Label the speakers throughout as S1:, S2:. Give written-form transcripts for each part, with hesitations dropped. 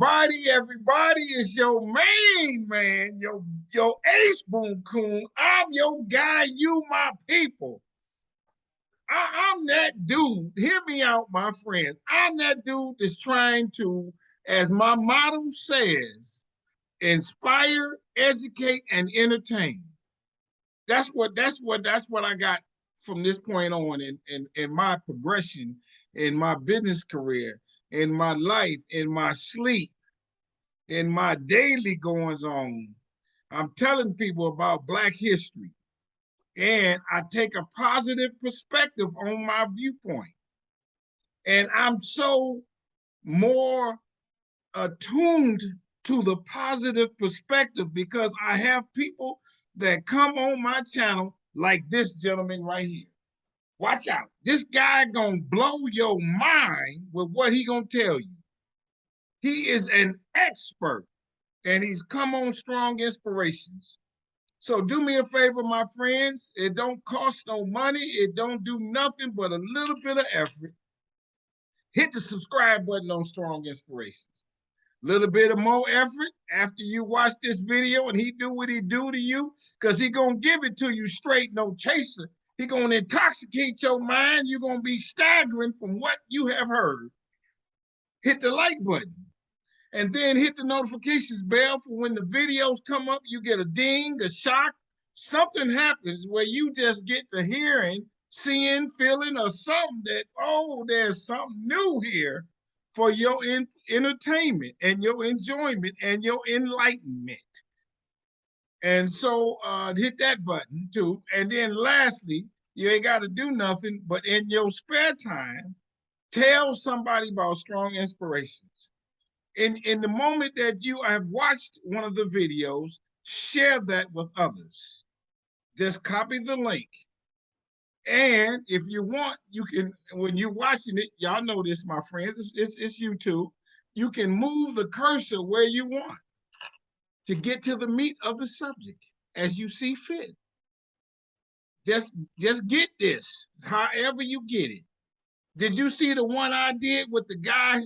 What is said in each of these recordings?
S1: Everybody is your main man, your ace boom coon. I'm your guy, you my people. I'm that dude. Hear me out, my friends. I'm that dude that's trying to, as my motto says, inspire, educate, and entertain. That's what I got from this point on in my progression, in my business career, in my life, in my sleep, in my daily goings on. I'm telling people about Black history, and I take a positive perspective on my viewpoint. And I'm so more attuned to the positive perspective because I have people that come on my channel like this gentleman right here. Watch out. This guy gonna blow your mind with what he gonna tell you. He is an expert and he's come on Strong Inspirations. So do me a favor, my friends. It don't cost no money. It don't do nothing but a little bit of effort. Hit the subscribe button on Strong Inspirations. Little bit of more effort after you watch this video and he do what he do to you, because he gonna give it to you straight, no chaser. He gonna intoxicate your mind. You're gonna be staggering from what you have heard. Hit the like button and then hit the notifications bell for when the videos come up. You get a ding, a shock, something happens where you just get to hearing, seeing, feeling, or something that, oh, there's something new here for your entertainment and your enjoyment and your enlightenment. And so hit that button too. And then lastly, you ain't got to do nothing, but in your spare time, tell somebody about Strong Inspirations. In the moment that you have watched one of the videos, share that with others. Just copy the link. And if you want, you can, when you're watching it, y'all know this, my friends, it's YouTube. You can move the cursor where you want to get to the meat of the subject as you see fit. Just get this, however you get it. Did you see the one I did with the guy,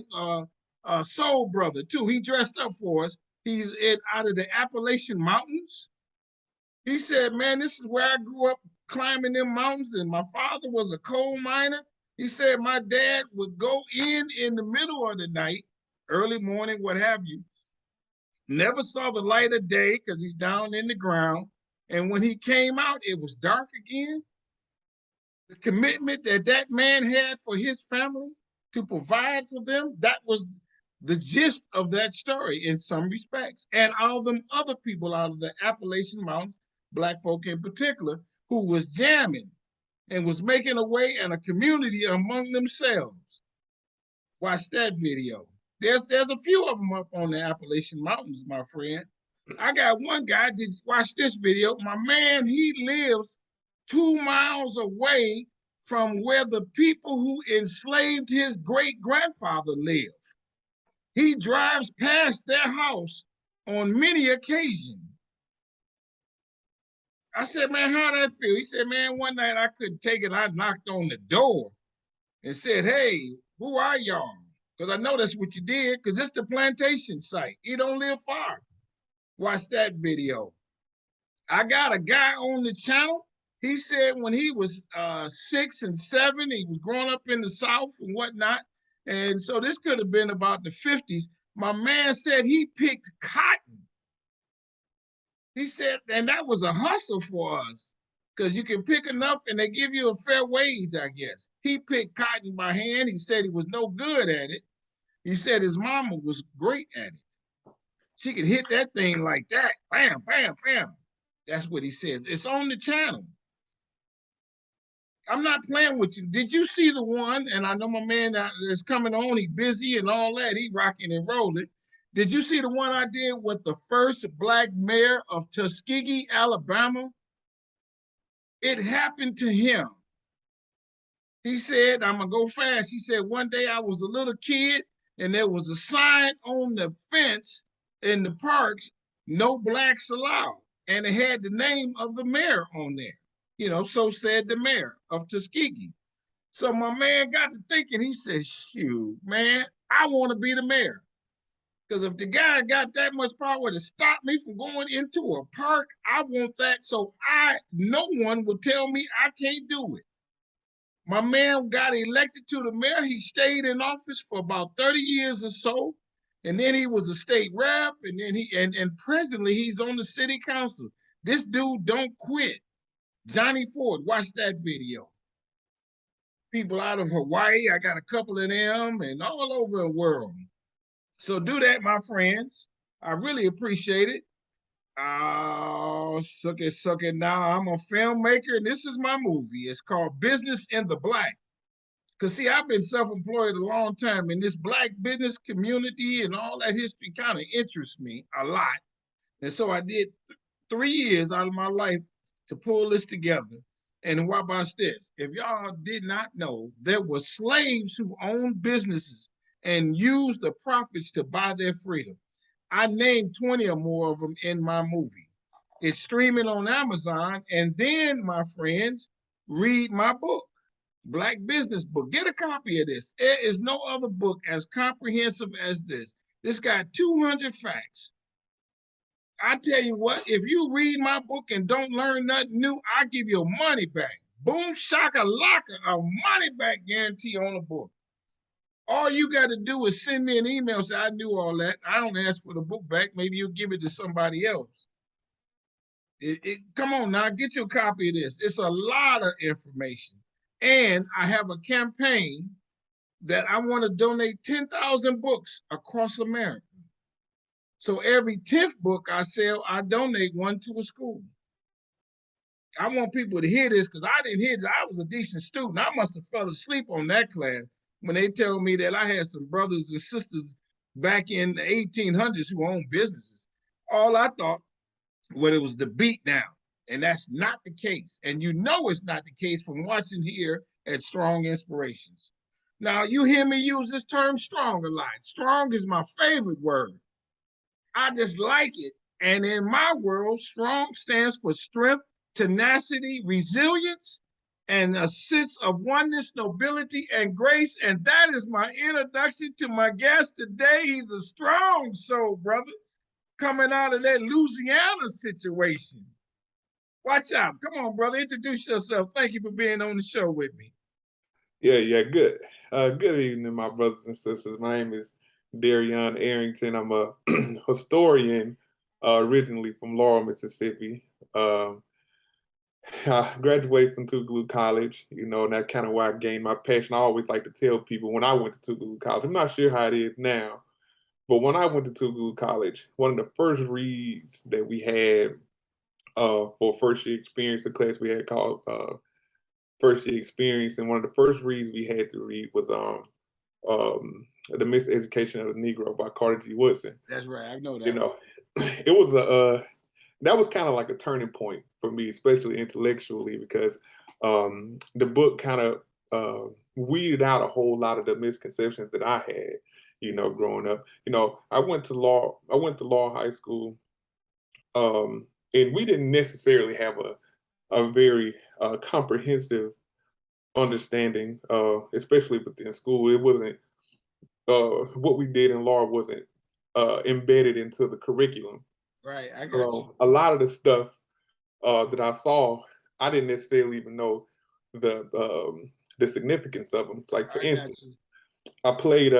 S1: Soul Brother, too? He dressed up for us. He's out of the Appalachian Mountains. He said, man, this is where I grew up climbing them mountains, and my father was a coal miner. He said my dad would go in the middle of the night, early morning, what have you. Never saw the light of day because he's down in the ground. And when he came out, it was dark again. The commitment that that man had for his family to provide for them, that was the gist of that story in some respects. And all them other people out of the Appalachian Mountains, Black folk in particular, who was jamming and was making a way and a community among themselves. Watch that video. There's a few of them up on the Appalachian Mountains, my friend. I got one guy, did watch this video. My man, he lives 2 miles away from where the people who enslaved his great-grandfather live. He drives past their house on many occasions. I said, man, how that feel? He said, man, one night I couldn't take it. I knocked on the door and said, hey, who are y'all? Because I know that's what you did, because it's the plantation site. He don't live far. Watch that video. I got a guy on the channel. He said when he was 6 and 7, he was growing up in the South and whatnot. And so this could have been about the 50s. My man said he picked cotton. He said, and that was a hustle for us, because you can pick enough and they give you a fair wage, I guess. He picked cotton by hand. He said he was no good at it. He said his mama was great at it. She could hit that thing like that. Bam, bam, bam. That's what he says. It's on the channel. I'm not playing with you. Did you see the one? And I know my man that's coming on, he busy and all that. He rocking and rolling. Did you see the one I did with the first Black mayor of Tuskegee, Alabama? It happened to him. He said, I'm going to go fast. He said, one day I was a little kid and there was a sign on the fence in the parks, no blacks allowed. And it had the name of the mayor on there. You know, so said the mayor of Tuskegee. So my man got to thinking, he said, shoot, man, I want to be the mayor. Because if the guy got that much power to stop me from going into a park, I want that. So no one will tell me I can't do it. My man got elected to the mayor. He stayed in office for about 30 years or so. And then he was a state rep. And then and presently he's on the city council. This dude don't quit. Johnny Ford, watch that video. People out of Hawaii, I got a couple of them, and all over the world. So do that, my friends. I really appreciate it. Oh, suck it. Now I'm a filmmaker, and this is my movie. It's called Business in the Black. Because, see, I've been self-employed a long time, and this Black business community and all that history kind of interests me a lot. And so I did 3 years out of my life to pull this together. And what about this? If y'all did not know, there were slaves who owned businesses and used the profits to buy their freedom. I named 20 or more of them in my movie. It's streaming on Amazon. And then, my friends, read my book, Black Business Book. Get a copy of this. There is no other book as comprehensive as this. This got 200 facts. I tell you what, if you read my book and don't learn nothing new, I give you money back. Boom, shaka, laka, a money back guarantee on the book. All you got to do is send me an email, say I knew all that. I don't ask for the book back. Maybe you'll give it to somebody else. Come on now, get your copy of this. It's a lot of information. And I have a campaign that I want to donate 10,000 books across America. So every 10th book I sell, I donate one to a school. I want people to hear this because I didn't hear this. I was a decent student. I must have fell asleep on that class when they tell me that I had some brothers and sisters back in the 1800s who owned businesses. All I thought was it was the beat down, and that's not the case. And you know it's not the case from watching here at Strong Inspirations. Now, you hear me use this term strong a lot. Strong is my favorite word. I just like it. And in my world, strong stands for strength, tenacity, resilience, and a sense of oneness, nobility, and grace. And that is my introduction to my guest today. He's a strong soul, brother, coming out of that Louisiana situation. Watch out. Come on, brother. Introduce yourself. Thank you for being on the show with me.
S2: Yeah, good. Good evening, my brothers and sisters. My name is Derrion Arrington. I'm a historian, originally from Laurel, Mississippi. I graduated from Tougaloo College, and that's kind of where I gained my passion. I always like to tell people when I went to Tougaloo College, I'm not sure how it is now, but when I went to Tougaloo College, one of the first reads that we had for first year experience, a class we had called first year experience, and one of the first reads we had to read was The Miseducation of the Negro by Carter G. Woodson.
S1: That's right, I know that.
S2: It was that was kind of like a turning point for me, especially intellectually, because the book kind of weeded out a whole lot of the misconceptions that I had, growing up. I went to law high school, and we didn't necessarily have a very comprehensive understanding, especially within school. It wasn't what we did in law wasn't embedded into the curriculum.
S1: Right, I got you.
S2: A lot of the stuff that I saw, I didn't necessarily even know the significance of them. Like, for instance, I played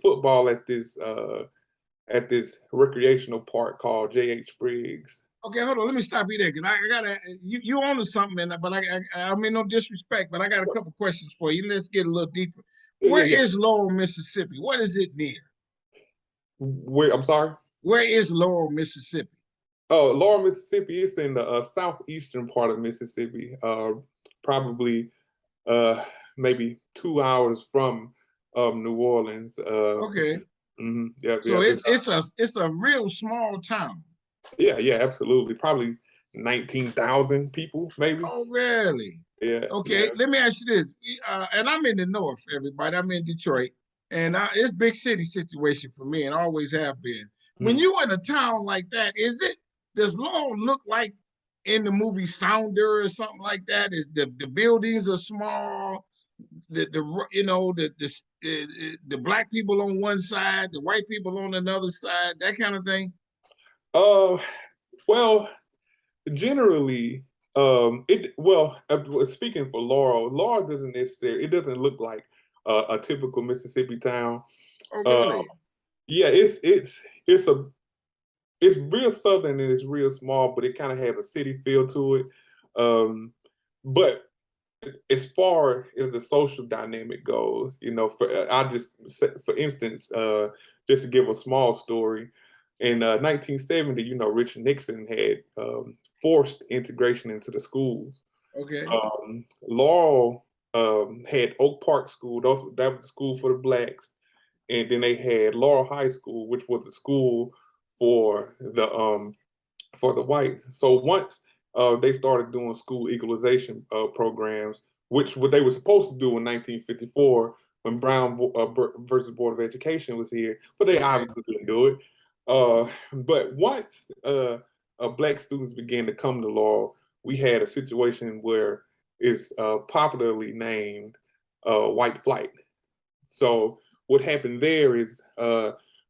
S2: football at this recreational park called J.H. Briggs.
S1: Okay, hold on. Let me stop you there, because I gotta you on to something, but I mean no disrespect, but I got a couple questions for you. Let's get a little deeper. Where is Laurel, Mississippi? What is it near?
S2: Where? I'm sorry.
S1: Where is Laurel, Mississippi?
S2: Oh, Laurel, Mississippi. It's in the southeastern part of Mississippi. Probably maybe 2 hours from New Orleans.
S1: Okay.
S2: Mm-hmm, yeah.
S1: So it's a real small town.
S2: Yeah, absolutely. Probably 19,000 people, maybe.
S1: Oh, really?
S2: Yeah.
S1: Okay,
S2: yeah.
S1: Let me ask you this. And I'm in the north, everybody. I'm in Detroit. And it's big city situation for me and always have been. When you in a town like that, does Laurel look like in the movie Sounder or something like that? Is the buildings are small? the black people on one side, the white people on another side, that kind of thing?
S2: Well, generally, speaking for Laurel doesn't necessarily. It doesn't look like a typical Mississippi town.
S1: Oh,
S2: Uh,
S1: really?
S2: yeah, it's real southern and it's real small, but it kind of has a city feel to it. But as far as the social dynamic goes, for instance, just to give a small story, in 1970, Richard Nixon had forced integration into the schools.
S1: Okay.
S2: Laurel had Oak Park School. That was the school for the blacks, and then they had Laurel High School, which was the school for the white. So once they started doing school equalization programs, which what they were supposed to do in 1954 when Brown versus Board of Education was here, but they obviously didn't do it. But once black students began to come to Laurel, we had a situation where it's popularly named white flight. So what happened there is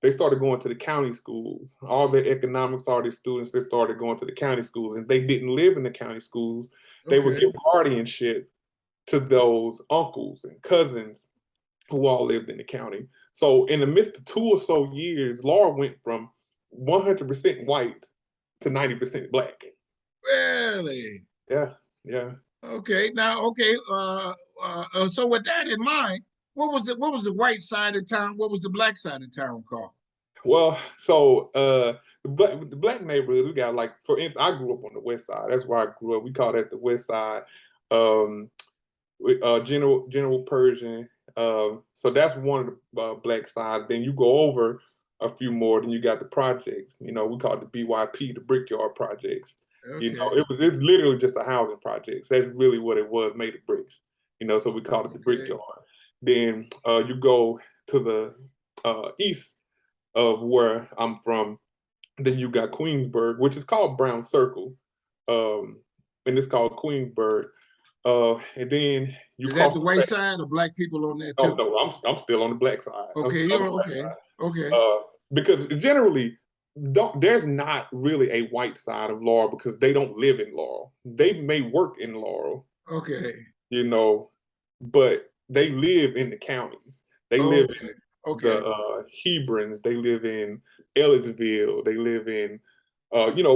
S2: they started going to the county schools. All the economics artist students, they started going to the county schools, and they didn't live in the county schools. They would give guardianship to those uncles and cousins who all lived in the county. So in the midst of 2 or so years, Laura went from 100% white to 90% black.
S1: Really?
S2: Yeah, yeah.
S1: Okay. Now, okay. So with that in mind, what was the white side of town? What was the black side of town called?
S2: Well, so the black neighborhoods, we got, like, for instance, I grew up on the west side. That's where I grew up. We call that the west side. General Persian. So that's one of the black side. Then you go over a few more, then you got the projects. We call it the BYP, the Brickyard Projects.
S1: Okay.
S2: It's literally just a housing projects. That's really what it was, made of bricks. So we call it the Brickyard. Then you go to the east of where I'm from. Then you got Queensburg, which is called Brown Circle, and it's called Queensburg. And then you
S1: Is that
S2: cross
S1: the
S2: the
S1: white
S2: track.
S1: side or black people on there
S2: Oh
S1: too?
S2: no, I'm still on the black side. I'm
S1: Okay,
S2: still on
S1: you're
S2: the black
S1: okay.
S2: side.
S1: Okay.
S2: Because generally, there's not really a white side of Laurel because they don't live in Laurel. They may work in Laurel,
S1: Okay.
S2: but they live in the counties. They live in
S1: Okay.
S2: the Hebrons. They live in Ellisville. They live in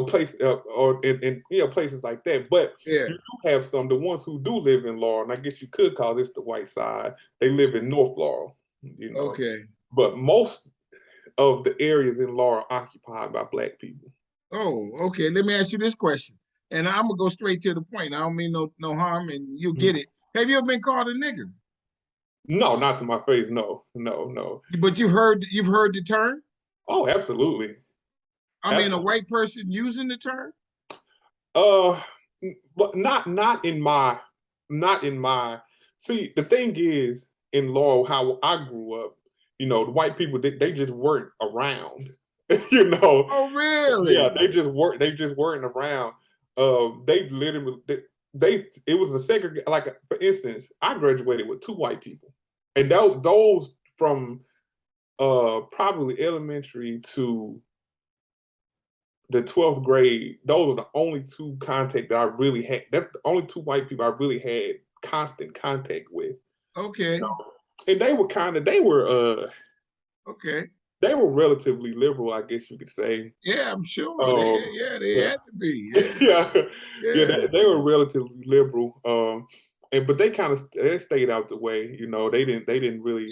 S2: places or in places like that. But
S1: Yeah.
S2: you do have the ones who do live in Laurel, and I guess you could call this the white side. They live in North Laurel.
S1: Okay.
S2: But most of the areas in Laurel are occupied by black people.
S1: Oh, okay. Let me ask you this question, and I'm gonna go straight to the point. I don't mean no harm, and you'll get it. Have you ever been called a nigger?
S2: No, not to my face. No, no, no.
S1: But you've heard the term.
S2: Oh, absolutely.
S1: I mean, a white person using the term.
S2: But not in my. See, the thing is, in Laurel, how I grew up, the white people they just weren't around.
S1: Oh, really?
S2: Yeah, they just weren't around. They literally it was a segregation. Like, for instance, I graduated with 2 white people, and those from probably elementary to the 12th grade, those are the only 2 contact that I really had. That's the only 2 white people I really had constant contact with.
S1: Okay.
S2: And they were
S1: Okay.
S2: they were relatively liberal, I guess you could say.
S1: Yeah, I'm sure. They had to be.
S2: Yeah, they were relatively liberal. But they kind of they stayed out the way. They didn't really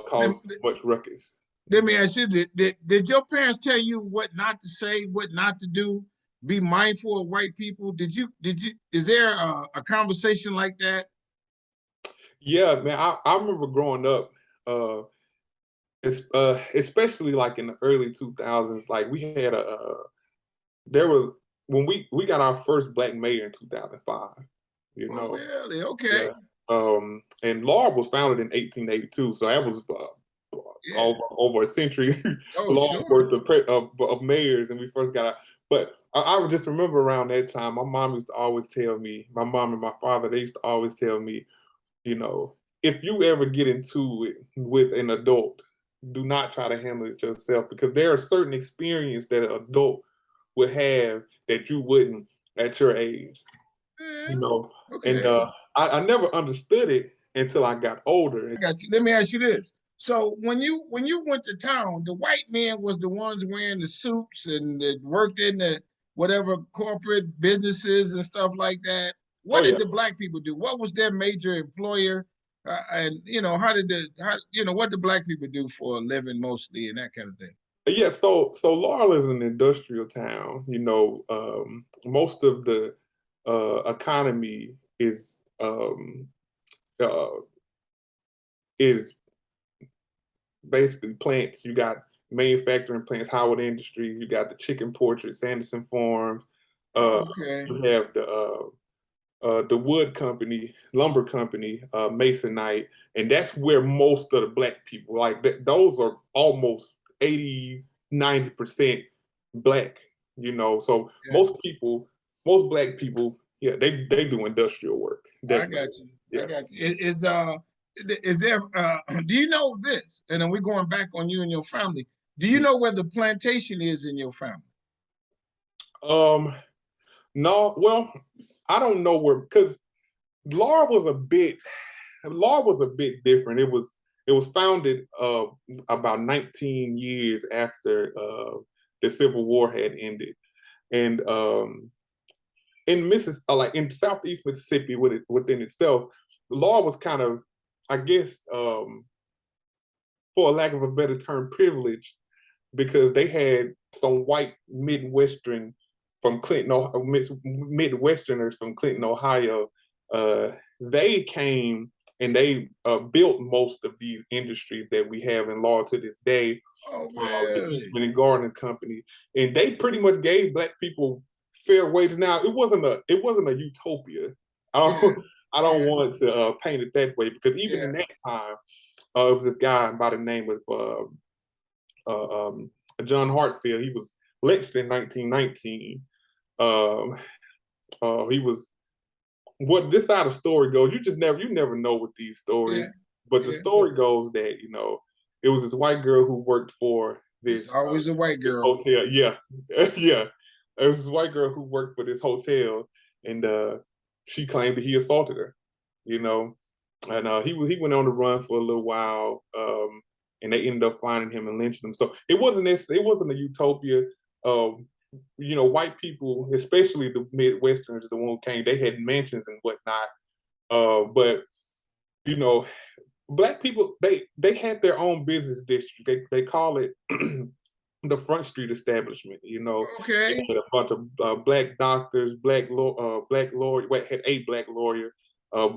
S2: cause much ruckus.
S1: Let me ask you: Did your parents tell you what not to say, what not to do? Be mindful of white people. Did you? Is there a conversation like that?
S2: Yeah, man. I remember growing up. Especially like in the early 2000s, like we had there was when we got our first black mayor in 2005.
S1: Oh, really? Okay.
S2: Yeah. And Laurel was founded in 1882, so that was over a century long worth of mayors, and we first got out. But I would just remember around that time, my mom used to always tell me, my mom and my father, they used to always tell me, if you ever get into it with an adult, do not try to handle it yourself, because there are certain experiences that an adult would have that you wouldn't at your age, you know. And
S1: Okay.
S2: I never understood it until I got older.
S1: I got you. Let me ask you this. So when you went to town, the white men was the ones wearing the suits and that worked in the whatever corporate businesses and stuff like that.
S2: Oh
S1: What did
S2: yeah.
S1: the black people do? What was their major employer? And what did black people do for a living mostly and that kind of thing?
S2: Yeah, so Laurel is an industrial town. Most of the economy uh, is basically plants. You got manufacturing plants, Howard Industries. You got the chicken portraits, Sanderson Farms.
S1: Okay.
S2: You have the wood company, lumber company, Masonite, and that's where most of the black people, like those are almost 80-90% black, So
S1: Yeah,
S2: most black people, yeah, they do industrial work,
S1: I
S2: definitely.
S1: got you. I
S2: Yeah.
S1: got you. Is there do you know this? And then we're going back on you and your family. Do you know where the plantation is in your family?
S2: Um, no, well, I don't know where, because Laura was a bit Law was a bit different. It was founded about 19 years after the Civil War had ended, and in like in Southeast Mississippi, within itself, the law was kind of, I guess, for a lack of a better term, privileged, because they had some white Midwestern from Clinton, Midwesterners from Clinton, Ohio. They came and they built most of these industries that we have in law to this day.
S1: Oh,
S2: The
S1: really?
S2: Eastman and Garden Company, and they pretty much gave black people fair wages. Now it wasn't a utopia. I
S1: Yeah,
S2: don't I don't
S1: yeah,
S2: want to paint it that way, because even
S1: yeah.
S2: in that time, it was this guy by the name of John Hartfield. He was lynched in 1919. Um, he was what this side of the story goes. You never know with these
S1: Yeah,
S2: stories, but the
S1: yeah.
S2: story goes that it was this white girl who worked for
S1: It's
S2: this
S1: always a white
S2: this
S1: girl.
S2: hotel. Yeah, yeah. It was this white girl who worked for this hotel, and she claimed that he assaulted her. You know, and he went on the run for a little while, and they ended up finding him and lynching him. So it wasn't a utopia. Um, White people, especially the Midwesterners, the one who came, they had mansions and whatnot. But you know, black people, they had their own business district. They call it the Front Street Establishment. They
S1: Okay,
S2: had a bunch of black doctors, black lawyer, had a black lawyer,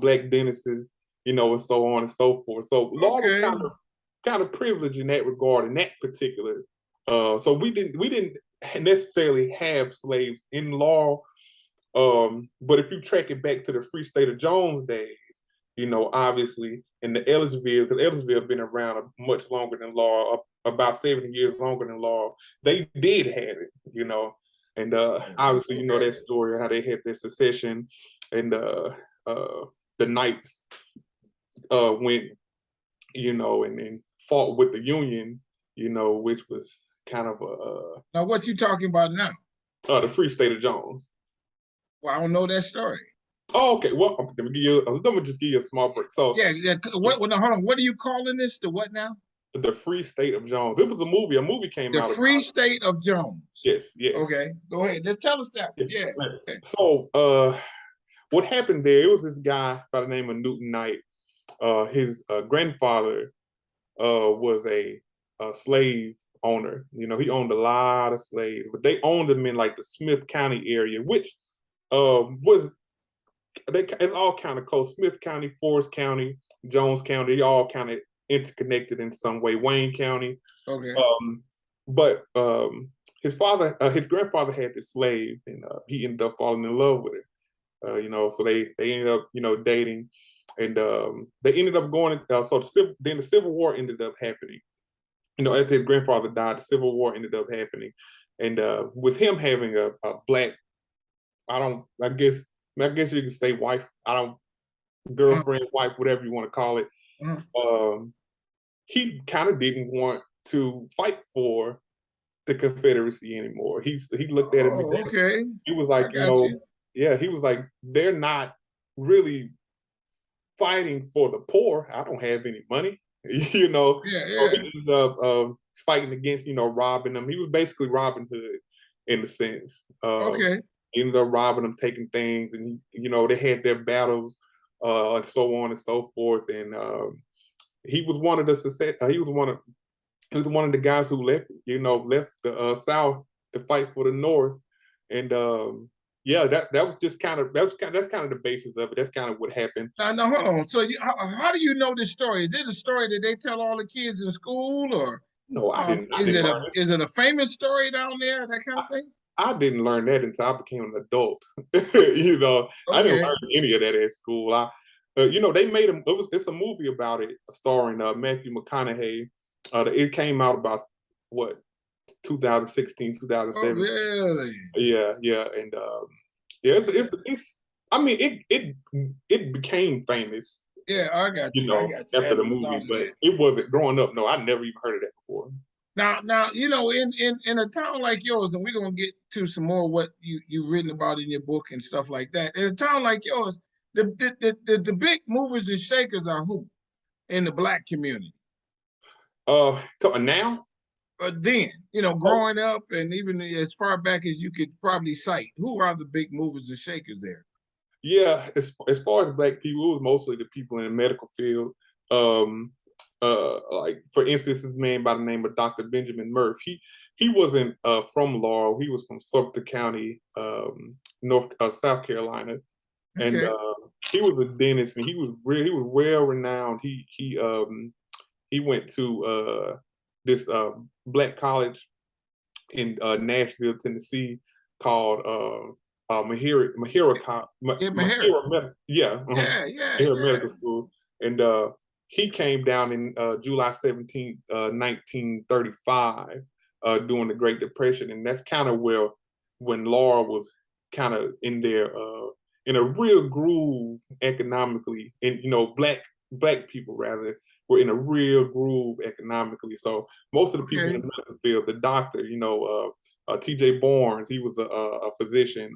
S2: black dentists, and so on and so forth. So law was
S1: okay.
S2: kind of privileged in that regard, in that particular. So we didn't necessarily have slaves in law, but if you track it back to the Free State of Jones days, obviously in the Ellisville, because Ellisville been around much longer than law, about 70 years longer than law, they did have it, and obviously
S1: Okay.
S2: that story, how they had their secession, and the Knights went, and then fought with the Union, which was kind of
S1: Now, what you talking about now?
S2: the Free State of Jones.
S1: Well, I don't know that story.
S2: Oh, okay. Well, let me just give you a small break. So,
S1: Yeah, yeah. What? Well, no, hold on. What are you calling this? The what now?
S2: the Free State of Jones. It was a movie. A movie came
S1: The
S2: out
S1: Free
S2: about it.
S1: State of Jones.
S2: Yes, yes.
S1: Okay, go ahead. Just tell us that.
S2: Yeah.
S1: Yeah. Okay.
S2: So, what happened there? It was this guy by the name of Newton Knight. His grandfather was a slave owner. He owned a lot of slaves, but they owned them in like the Smith County area, which was it's all kind of close. Smith County, Forest County, Jones County, all kind of interconnected in some way. Wayne County.
S1: Okay.
S2: But his grandfather had this slave, and he ended up falling in love with her. So they ended up, dating, and they ended up going. Then the Civil War ended up happening. After his grandfather died, the Civil War ended up happening, and with him having a black, I guess you could say wife, I don't,
S1: Uh,
S2: girlfriend, wife, whatever you want to call it. he kind of didn't want to fight for the Confederacy anymore. He looked at it.
S1: Oh, okay.
S2: He was
S1: I
S2: like,
S1: got you.
S2: yeah, he was like, they're not really fighting for the poor. I don't have any money,
S1: Yeah,
S2: So
S1: yeah.
S2: he ended up fighting against, robbing them. He was basically Robin Hood in a sense.
S1: Okay.
S2: He ended up robbing them, taking things, and they had their battles, and so on and so forth. And he was one of the success. He was one of the guys who left the South to fight for the North, and yeah, that was just that's kind of the basis of it. That's kind of what happened.
S1: Now, hold on. So, how do you know this story? Is it a story that they tell all the kids in school, or
S2: No, I
S1: is
S2: didn't
S1: it
S2: learn this.
S1: a famous story down there? That kind of thing.
S2: I didn't learn that until I became an adult. I didn't
S1: Okay.
S2: learn any of that at school. They made it's a movie about it, starring Matthew McConaughey. It came out about what 2016,
S1: Oh,
S2: 2017.
S1: really?
S2: Yeah, yeah, and yeah, it's. I mean, it became famous,
S1: Yeah, I got you. I got you
S2: after
S1: as a
S2: the
S1: result
S2: movie,
S1: of
S2: but
S1: that.
S2: it wasn't growing up. No, I never even heard of that before.
S1: Now, in a town like yours, and we're gonna get to some more of what you've written about in your book and stuff like that. In a town like yours, the big movers and shakers are who in the Black community?
S2: Now,
S1: But then,
S2: oh
S1: growing up and even as far back as you could probably cite, who are the big movers and shakers there?
S2: yeah, as far as Black people, it was mostly the people in the medical field. Um, like for instance, this man by the name of Dr. Benjamin Murph. He wasn't from Laurel. He was from Sumter County, South Carolina, and
S1: Okay,
S2: he was a dentist, and he was well renowned. He went to this Black college in Nashville, Tennessee, called
S1: yeah, Meharry.
S2: Mahira
S1: Yeah, yeah.
S2: Medical School, and he came down in July 17th, 1935, during the Great Depression, and that's kind of where when Laura was kind of in a real groove economically, and black people rather were in a real groove economically. So most of the people in
S1: Okay,
S2: the medical field, the doctor, T.J. Barnes, he was a physician.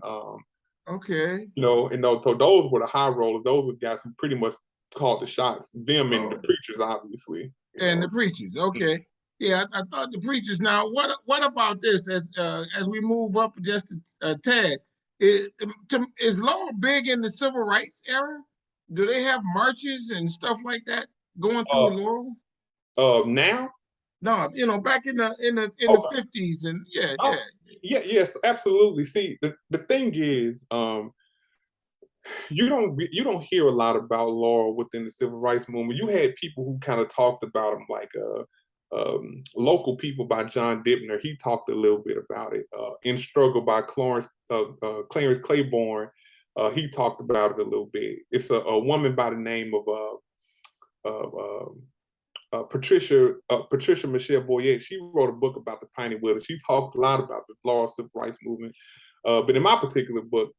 S1: okay.
S2: So those were the high rollers. Those were the guys who pretty much called the shots. Them and the
S1: Oh,
S2: preachers, obviously.
S1: and the preachers. Okay. Yeah, I thought the preachers. Now, what about this? As we move up just a tad, is Law big in the civil rights era? Do they have marches and stuff like that going through
S2: Uh,
S1: Laurel?
S2: Now,
S1: No, back in the
S2: okay.
S1: 50s, and yeah, yeah.
S2: Oh, yeah, yes, absolutely. See, the thing is, you don't hear a lot about Laurel within the civil rights movement. You had people who kind of talked about him, like Local People by John Dibner. He talked a little bit about it. In Struggle by Clarence Claiborne. He talked about it a little bit. It's a woman by the name of Patricia Michelle Boyer. She wrote a book about the Piney Wilderness. She talked a lot about the Laurel civil rights movement. But in my particular book,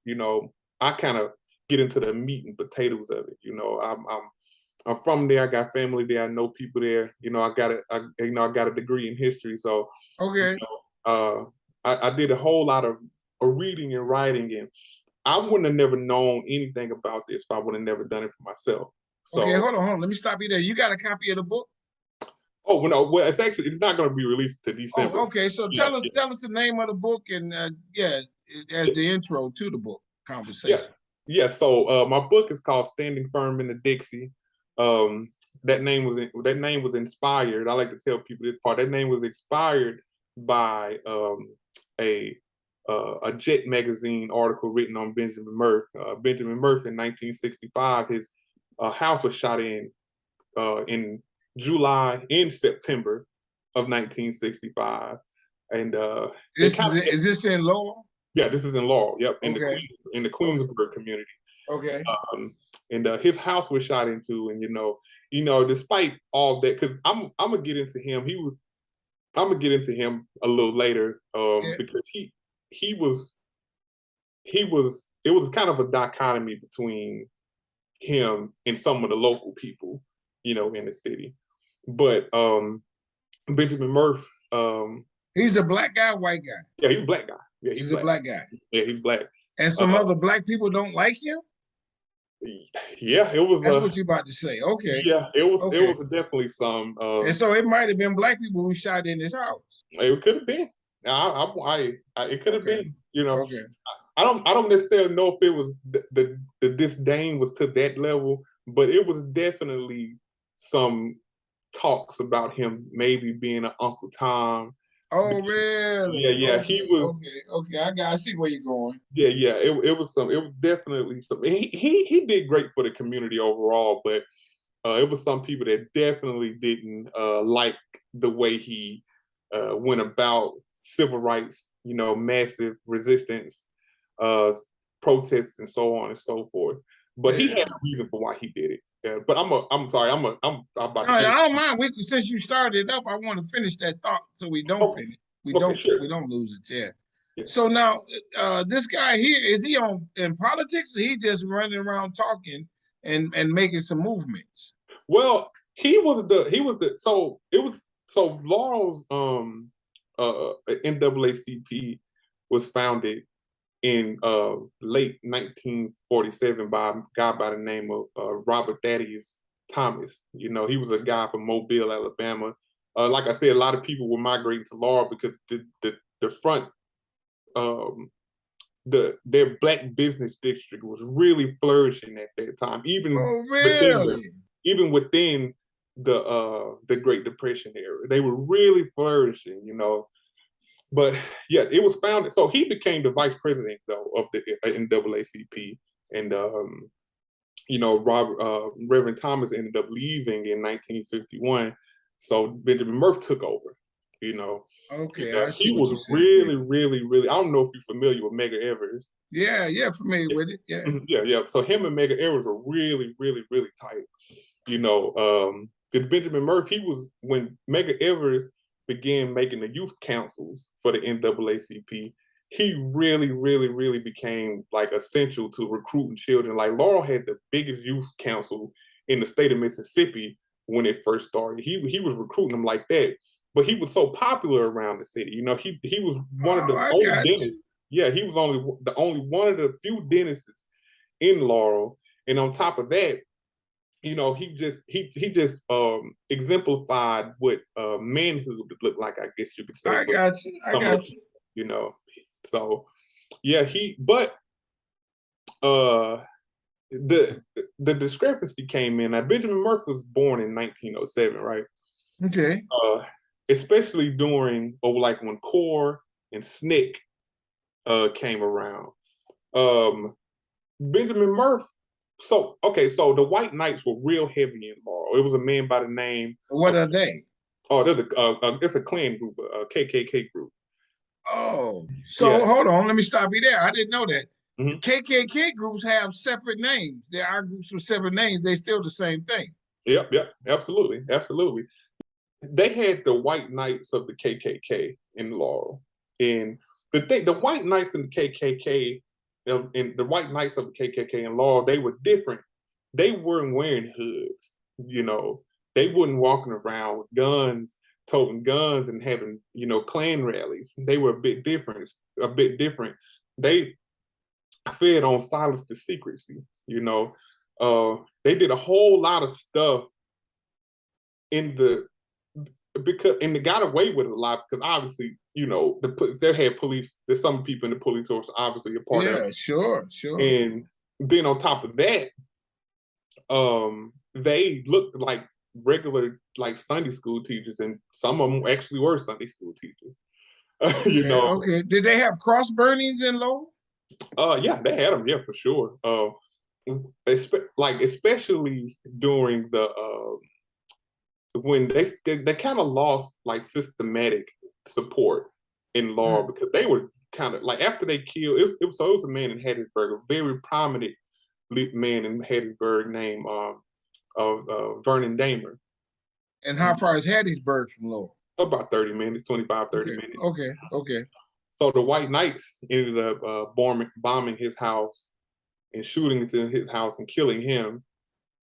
S2: I kind of get into the meat and potatoes of it. I'm from there. I got family there. I know people there. I got a degree in history, so you
S1: Okay,
S2: I did a whole lot of reading and writing, and I wouldn't have never known anything about this if I would have never done it for myself.
S1: okay.
S2: So,
S1: Hold on. Let me stop you there. You got a copy of the book?
S2: oh well, no, well, it's not going to be released to December.
S1: Oh, okay. So
S2: Yeah,
S1: tell us the name of the book and yeah, as
S2: yeah,
S1: the intro to the book
S2: yeah,
S1: conversation.
S2: yeah. So my book is called "Standing Firm in the Dixie." Um, that name was inspired. I like to tell people this part. That name was inspired by a a Jet magazine article written on Benjamin Murph. Benjamin Murph in 1965, his house was shot in July and September of 1965, and they
S1: This
S2: kind
S1: is
S2: of
S1: is this in Lowell?
S2: yeah, this is in Laurel, yep,
S1: Okay.
S2: In the
S1: Okay.
S2: Queensborough community,
S1: Okay.
S2: and his house was shot into, and despite all that, because I'm gonna get into him. I'm gonna get into him a little later,
S1: Yeah.
S2: because he was it was kind of a dichotomy between him and some of the local people. in the city. But Benjamin Murph,
S1: he's a black guy, white guy.
S2: Yeah, he's a black guy. Yeah,
S1: he's a black guy.
S2: Yeah, he's black.
S1: And some other black people don't like him.
S2: Yeah, it was.
S1: That's what you about to say. Okay.
S2: Yeah, it was.
S1: Okay.
S2: It was definitely some.
S1: And so it might have been black people who shot in his house.
S2: It could have been. It could have been.
S1: Okay.
S2: I don't necessarily know if it was the disdain was to that level, but it was definitely some talks about him maybe being an Uncle Tom.
S1: Oh, really?
S2: Yeah.
S1: Okay,
S2: He was.
S1: Okay. I see where you're going.
S2: Yeah. It was some. It was definitely some. He did great for the community overall, but it was some people that definitely didn't like the way he went about civil rights. Massive resistance, protests, and so on and so forth. But he had a reason for why he did it. Yeah, but I'm sorry. I'm about.
S1: No, I don't mind. Since you started it up, I want to finish that thought so we don't finish. We don't lose it. Yeah. So now, this guy here, is he in politics, or he just running around talking and making some movements?
S2: Well, so Laurel's NAACP was founded in late 1947 by a guy by the name of Robert Thaddeus Thomas. He was a guy from Mobile, Alabama. Like I said, a lot of people were migrating to Laurel because the front, their black business district was really flourishing at that time. Even within the Great Depression era, they were really flourishing. But yeah, it was founded. So he became the vice president though of the NAACP, and Reverend Thomas ended up leaving in 1951. So Benjamin Murph took over.
S1: Okay.
S2: He was really, really, really. I don't know if you're familiar with Medgar Evers.
S1: Yeah, familiar with it. Yeah.
S2: Yeah. So him and Medgar Evers were really, really, really tight. Because Benjamin Murph, when Medgar Evers began making the youth councils for the NAACP, he really, really, really became like essential to recruiting children. Like Laurel had the biggest youth council in the state of Mississippi when it first started. He was recruiting them like that, but he was so popular around the city. He was one of the only dentists. Yeah, he was only one of the few dentists in Laurel, and on top of that, he just exemplified what manhood would look like, I guess you could say.
S1: I got you.
S2: So yeah, the discrepancy came in. Now, Benjamin Murphy was born in 1907, right?
S1: Okay.
S2: Especially during like when CORE and SNCC came around. Benjamin Murphy. So the White Knights were real heavy in Laurel. It was a man by the name.
S1: What are they?
S2: Oh, it's a Klan group, a KKK group.
S1: Oh, so hold on. Let me stop you there. I didn't know that.
S2: Mm-hmm.
S1: KKK groups have separate names. There are groups with separate names. They're still the same thing.
S2: Yep, absolutely. They had the White Knights of the KKK in Laurel, and the White Knights and the KKK, and the White Knights of the KKK in Laurel, they were different. They weren't wearing hoods. They wasn't walking around with guns, toting guns, and having Klan rallies. They were a bit different. They fed on silence to secrecy. They did a whole lot of stuff and they got away with it a lot because obviously, they had police. There's some people in the police force obviously a part of it.
S1: Yeah, sure.
S2: And then on top of that, they looked like regular like Sunday school teachers, and some of them actually were Sunday school teachers.
S1: Okay. Did they have cross burnings in Laurel?
S2: Yeah, they had them. Yeah, for sure. Especially during the when they kind of lost like systematic support in Laurel because they were kind of like after they killed. It was a man in Hattiesburg, a very prominent man in Hattiesburg named Vernon Damer.
S1: And how far is Hattiesburg from Laurel?
S2: About 30 minutes, 25, 30 minutes.
S1: Okay.
S2: So the White Knights ended up bombing his house and shooting into his house and killing him.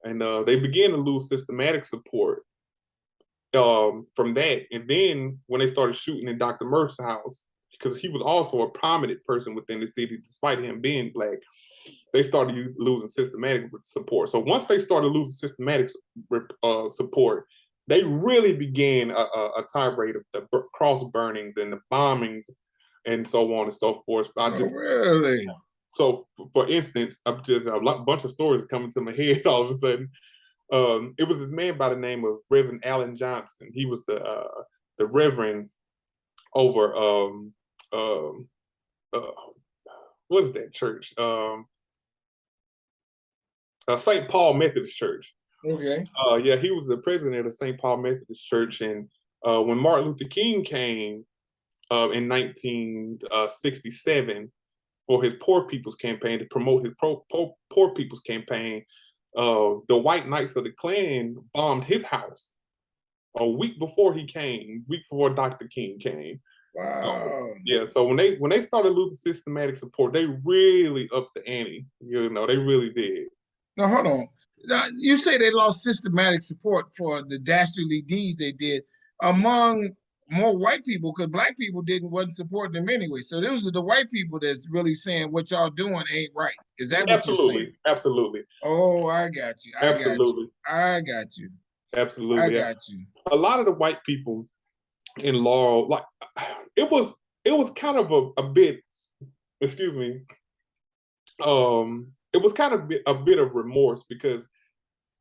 S2: and they began to lose systematic support from that. And then when they started shooting in Dr. Murph's house, because he was also a prominent person within the city, despite him being black, they started losing systematic support. So once they started losing systematic support, they really began a tirade of the cross burnings and the bombings and so on and so forth.
S1: Really?
S2: So, for instance, I'm just a bunch of stories coming to my head all of a sudden. It was this man by the name of Reverend Allen Johnson. He was the Reverend over what is that church? St. Paul Methodist Church.
S1: Okay.
S2: Yeah, he was the president of St. Paul Methodist Church, and when Martin Luther King came in 1967 for his Poor People's Campaign, to promote his Poor People's Campaign, the White Knights of the Klan bombed his house a week before he came, week before Dr. King came.
S1: Wow.
S2: So, yeah, so when they started losing systematic support, they really upped the ante. You know, they really did.
S1: Now, hold on. Now, you say they lost systematic support for the dastardly deeds they did among more white people, because black people wasn't supporting them anyway. So those are the white people that's really saying what y'all doing ain't right. Is that what you're saying?
S2: Absolutely.
S1: Oh, I got you. I got you.
S2: Absolutely.
S1: I got you.
S2: A lot of the white people in Laurel, like it was kind of a bit, excuse me, it was kind of a bit of remorse, because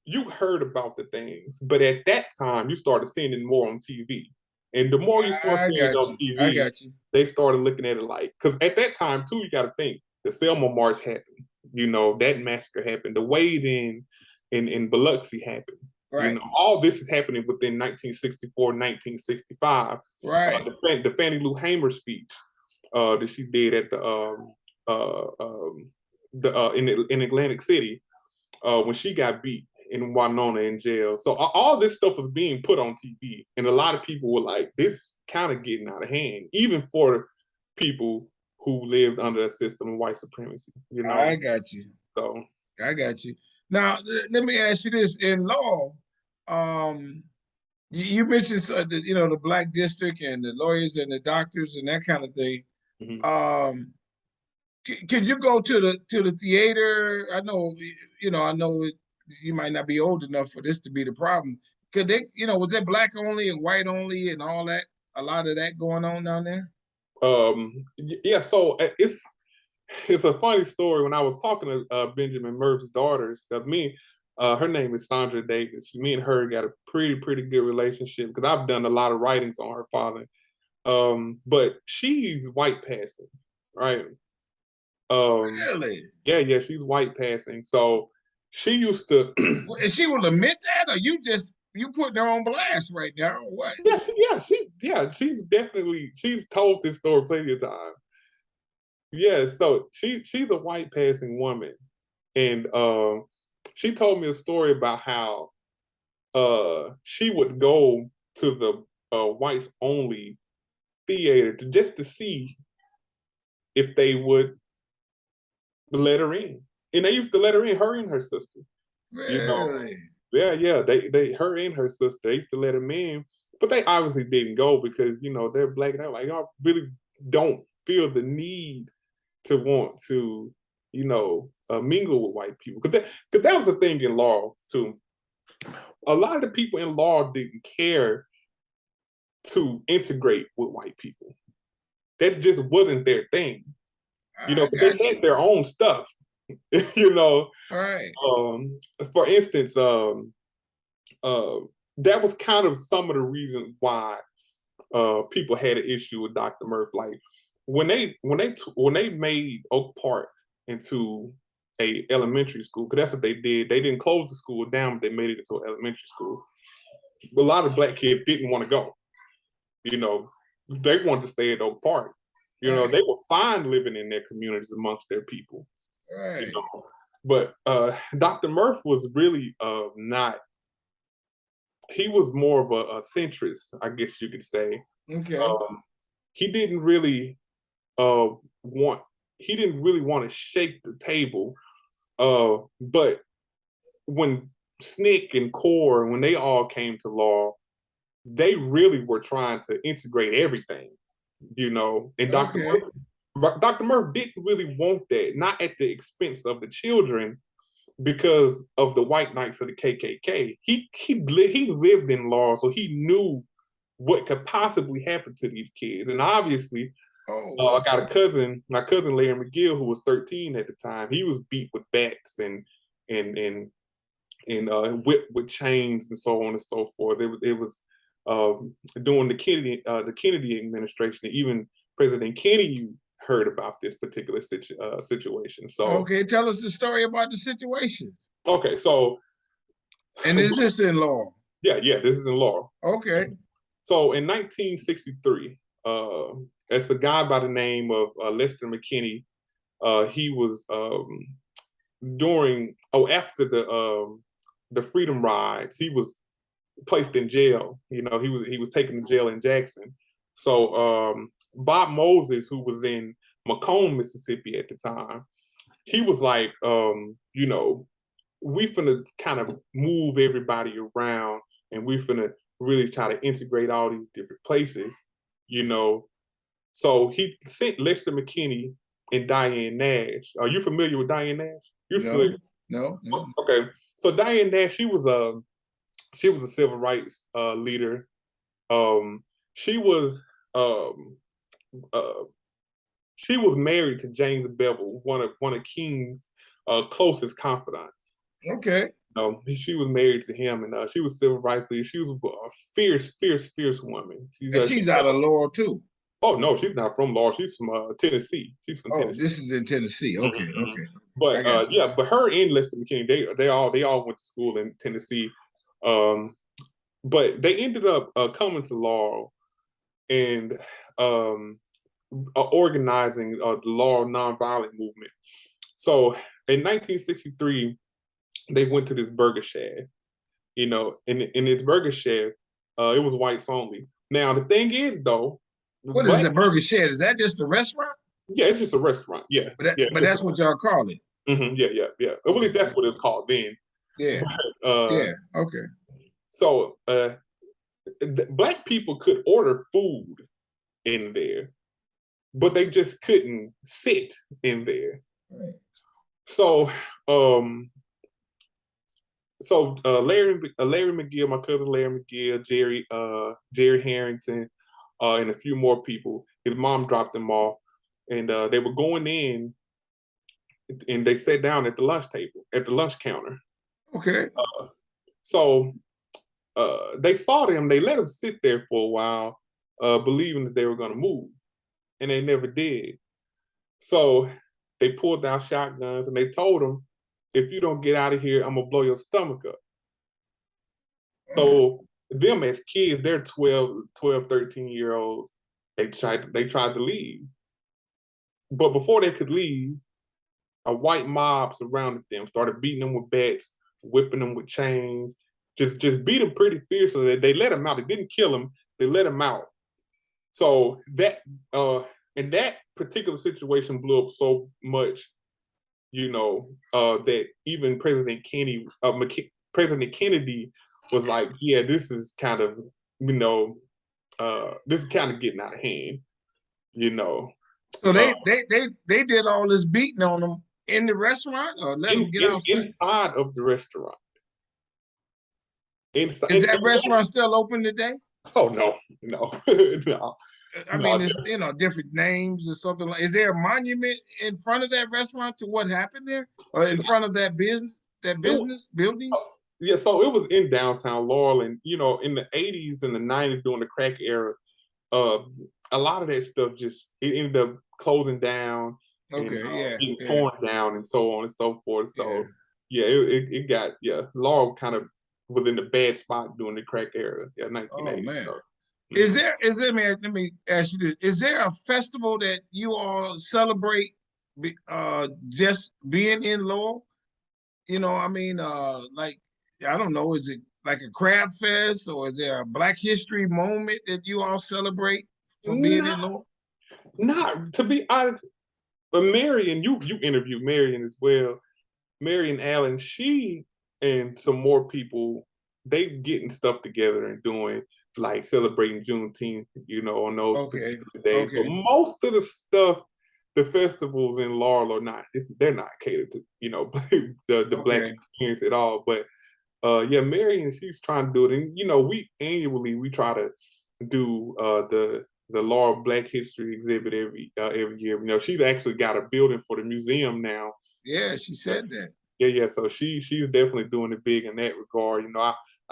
S2: you heard about the things, but at that time you started seeing it more on TV. And the more you start seeing it on TV, they started looking at it like, because at that time too, you got to think the Selma March happened, you know, that massacre happened, the Wade in Biloxi happened.
S1: Right.
S2: You know, all this is happening within 1964, 1965.
S1: Right.
S2: The Fannie Lou Hamer speech that she did at in Atlantic City when she got beat in Winona in jail. So all this stuff was being put on TV, and a lot of people were like, "This is kind of getting out of hand," even for people who lived under a system of white supremacy. You know,
S1: I got you.
S2: So
S1: I got you. Now, let me ask you this: in law, you mentioned the black district and the lawyers and the doctors and that kind of thing.
S2: Mm-hmm.
S1: Could you go to the theater? I know you might not be old enough for this to be the problem. Could they, was it black only and white only and all that? A lot of that going on down there.
S2: Yeah. So it's a funny story. When I was talking to Benjamin Murph's daughters, her name is Sandra Davis. Me and her got a pretty good relationship, because I've done a lot of writings on her father. But she's white passing, right?
S1: Really?
S2: Yeah, she's white passing. So she used to.
S1: And she will admit that, or you putting her on blast right now? Or what?
S2: She's told this story plenty of times. Yeah, so she's a white passing woman, and she told me a story about how she would go to the whites only theater just to see if they would let her in, and they used to let her in, her and her sister.
S1: Really?
S2: You know, yeah, they her and her sister, they used to let them in, but they obviously didn't go because they're black, and they're like, y'all really don't feel the need to want to, mingle with white people. Because that was the thing in Laurel, too. A lot of the people in Laurel didn't care to integrate with white people. That just wasn't their thing. Because they had their own stuff.
S1: Right.
S2: For instance, that was kind of some of the reasons why people had an issue with Dr. Murph. Like, when they made Oak Park into a elementary school, because that's what they did. They didn't close the school down, but they made it into an elementary school. A lot of black kids didn't want to go. They wanted to stay at Oak Park. They were fine living in their communities amongst their people.
S1: Right.
S2: But Dr. Murph was really not. He was more of a centrist, I guess you could say.
S1: Okay.
S2: He didn't really want to shake the table. But when SNCC and CORE, when they all came to law, they really were trying to integrate everything, you know. And
S1: Okay.
S2: Dr. Murph didn't really want that, not at the expense of the children, because of the white knights of the KKK. He lived in law, so he knew what could possibly happen to these kids. And obviously, I got a cousin, my cousin Larry McGill, who was 13 at the time. He was beat with bats and whipped with chains and so on and so forth. It was during the Kennedy administration. Even President Kennedy heard about this particular situation. So
S1: okay, tell us the story about the situation.
S2: Okay, so
S1: and is this in law?
S2: Yeah, this is in law.
S1: Okay.
S2: So in 1963, it's a guy by the name of Lester McKinney. He was after the Freedom Rides, he was placed in jail. You know, he was taken to jail in Jackson. So Bob Moses, who was in Macomb, Mississippi at the time, he was like, you know, we finna kind of move everybody around, and we finna really try to integrate all these different places, you know. So he sent Lester McKinney and Diane Nash. Are you familiar with Diane Nash? You're familiar?
S1: No.
S2: Okay. So Diane Nash, she was a civil rights leader. She was married to James Bevel, one of King's closest confidants.
S1: Okay.
S2: She was married to him, and she was civil rights leader. She was a fierce woman.
S1: She's out of Laurel too.
S2: Oh no, she's not from Laurel. She's from Tennessee. She's from Tennessee.
S1: This is in Tennessee. Okay, okay.
S2: But but her and Lester McKinney, they all went to school in Tennessee. But they ended up coming to Laurel and organizing the Laurel Nonviolent movement. So in 1963, they went to this burger shack, you know, and in this burger shack, it was whites only. Now the thing is, though,
S1: what is a burger shack? Is that just a restaurant?
S2: Yeah, it's just a restaurant. Yeah,
S1: but that's what y'all call it.
S2: Mm-hmm, yeah. I believe that's what it was called then.
S1: Yeah. Yeah. Okay.
S2: So Black people could order food in there, but they just couldn't sit in there.
S1: Right.
S2: So Larry McGill, my cousin Larry McGill, Jerry Harrington, and a few more people. His mom dropped them off, and they were going in, and they sat down at the lunch counter.
S1: Okay.
S2: So they saw them. They let them sit there for a while, believing that they were going to move, and they never did. So they pulled out shotguns, and they told them, if you don't get out of here, I'm gonna blow your stomach up. So them as kids, they're 12, 13-year-olds, they tried to leave. But before they could leave, a white mob surrounded them, started beating them with bats, whipping them with chains, just beat them pretty fiercely. They let them out. They didn't kill them, they let them out. So that and that particular situation blew up so much, you know, that even President Kennedy was like, yeah, this is kind of, you know, this is kind of getting out of hand, you know.
S1: So they did all this beating on them in the restaurant, or let them get outside?
S2: Inside of the restaurant.
S1: Is that restaurant still open today?
S2: Oh no. No.
S1: I mean, it's, you know, different names or something like. Is there a monument in front of that restaurant to what happened there, or in front of that business building?
S2: Yeah, so it was in downtown Laurel, and you know, in the 80s and the 90s during the crack era, a lot of that stuff it ended up closing down, being torn down, and so on and so forth. So it got Laurel kind of was in the bad spot during the crack era, 1980.
S1: Oh man. So. Is there, man, let me ask you this. Is there a festival that you all celebrate just being in Laurel? You know, I mean, like, I don't know, is it like a crab fest, or is there a Black History moment that you all celebrate for being in Laurel?
S2: Not, to be honest, but Marion, you interviewed Marion as well. Marion Allen, she and some more people, they getting stuff together and doing like celebrating Juneteenth, on those
S1: Okay.
S2: particular days. But
S1: Okay.
S2: most of the stuff, the festivals in Laurel are not. They're not catered to the Black
S1: Okay.
S2: experience at all. But yeah, Marion, she's trying to do it, and we annually we try to do the Laurel Black History exhibit every year. She's actually got a building for the museum now.
S1: Yeah, she said that.
S2: Yeah. So she's definitely doing it big in that regard.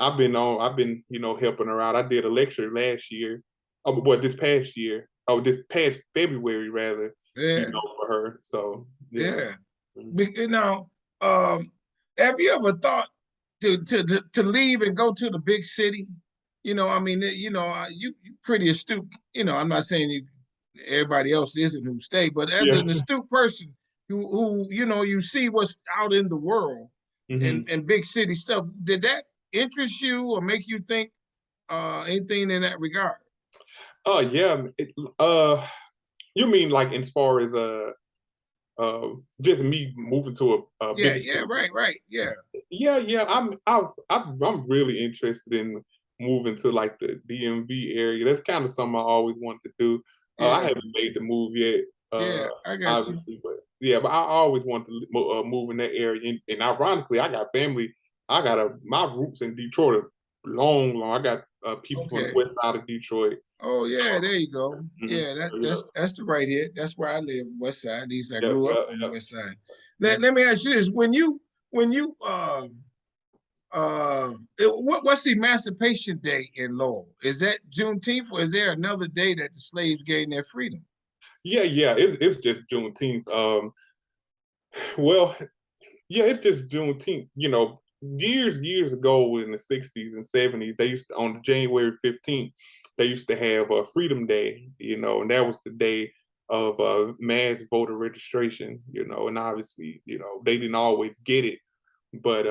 S2: I've been helping her out. I did a lecture last year. Oh, well, this past year. Oh, this past February rather.
S1: Yeah.
S2: For her. So yeah.
S1: Yeah.
S2: Mhm.
S1: Now, have you ever thought to leave and go to the big city? I mean, you pretty astute. I'm not saying everybody else isn't who stay, but as
S2: Yeah.
S1: an astute person who you see what's out in the world
S2: hmm
S1: and big city stuff. Did that interest you or make you think anything in that regard?
S2: Oh yeah. You mean like as far as just me moving to a
S1: Yeah,
S2: bigger
S1: yeah,
S2: city?
S1: right, yeah,
S2: Yeah. I'm really interested in moving to like the DMV area. That's kind of something I always wanted to do. I
S1: yeah,
S2: haven't made the move yet,
S1: yeah. I got you.
S2: obviously, but yeah, but I always wanted to move in that area. And ironically, I got family. My roots in Detroit are long, long. I got people from the
S1: Okay.
S2: west side of Detroit.
S1: Oh yeah, there you go.
S2: Mhm.
S1: Yeah,
S2: So, yeah,
S1: that's the right hit. That's where I live, West Side. At least I
S2: yeah,
S1: grew up
S2: yeah,
S1: on the
S2: yeah.
S1: West Side. Let,
S2: Mhm.
S1: let me ask you this: when you what's Emancipation Day in Lowell? Is that Juneteenth, or is there another day that the slaves gained their freedom?
S2: Yeah. It's just Juneteenth. Well, yeah, it's just Juneteenth. Years ago in the '60s and '70s, they used to, on January 15th, they used to have a Freedom Day. And that was the day of mass voter registration. And obviously, they didn't always get it, but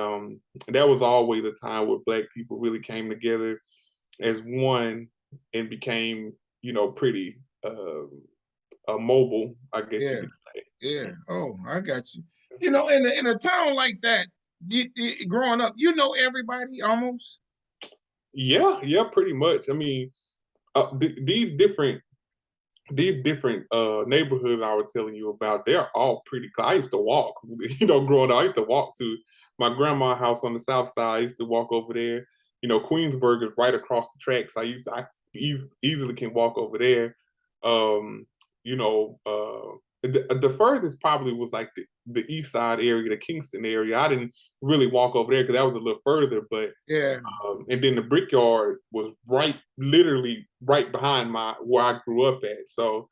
S2: that was always a time where Black people really came together as one and became, pretty mobile, I guess you
S1: Yeah,
S2: could say.
S1: yeah.
S2: Mm.
S1: Oh, I got you. In a town like that, growing up, everybody almost.
S2: Yeah, pretty much. I mean, these different neighborhoods I was telling you about, they're all pretty close. I used to walk, growing up. I used to walk to my grandma's house on the south side. I used to walk over there. Queensburg is right across the tracks. I easily can walk over there. Um, the furthest probably was like the east side area, the Kingston area. I didn't really walk over there because that was a little further, but
S1: Yeah.
S2: and then the Brickyard was literally right behind where I grew up at. So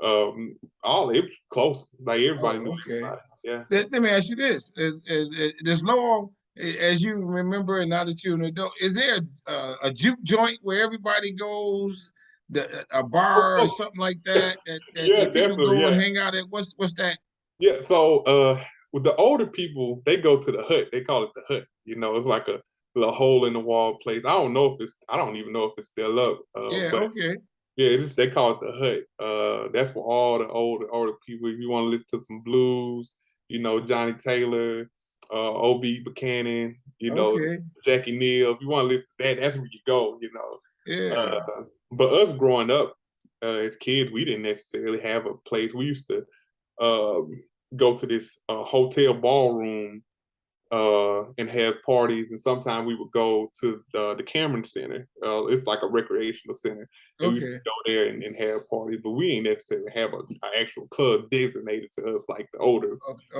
S2: all it was close. Like everybody knew
S1: Oh, okay.
S2: everybody. Yeah.
S1: Let me ask you this: Is Laurel, as you remember, and now that you're an adult, is there a juke joint where everybody goes, a
S2: Oh,
S1: bar or
S2: oh,
S1: something like that
S2: yeah,
S1: that people
S2: definitely.
S1: go and
S2: Yeah.
S1: hang out at? What's that?
S2: Yeah. So with the older people, they go to the hut. They call it the hut. It's like a little hole in the wall place. I don't even know if it's still up.
S1: Yeah,
S2: But
S1: okay,
S2: yeah, they call it the hut. That's for all the older people. If you want to listen to some blues, Johnny Taylor, O.B. Buchanan,
S1: okay,
S2: Jackie Neal. If you want to listen to that, that's where you go.
S1: yeah,
S2: But us growing up as kids, we didn't necessarily have a place. We used to um, go to this hotel ballroom and have parties. And sometimes we would go to the Cameron Center. It's like a recreational center, and we used
S1: okay,
S2: to go there and have parties. But we ain't necessarily have an actual club designated to us like the older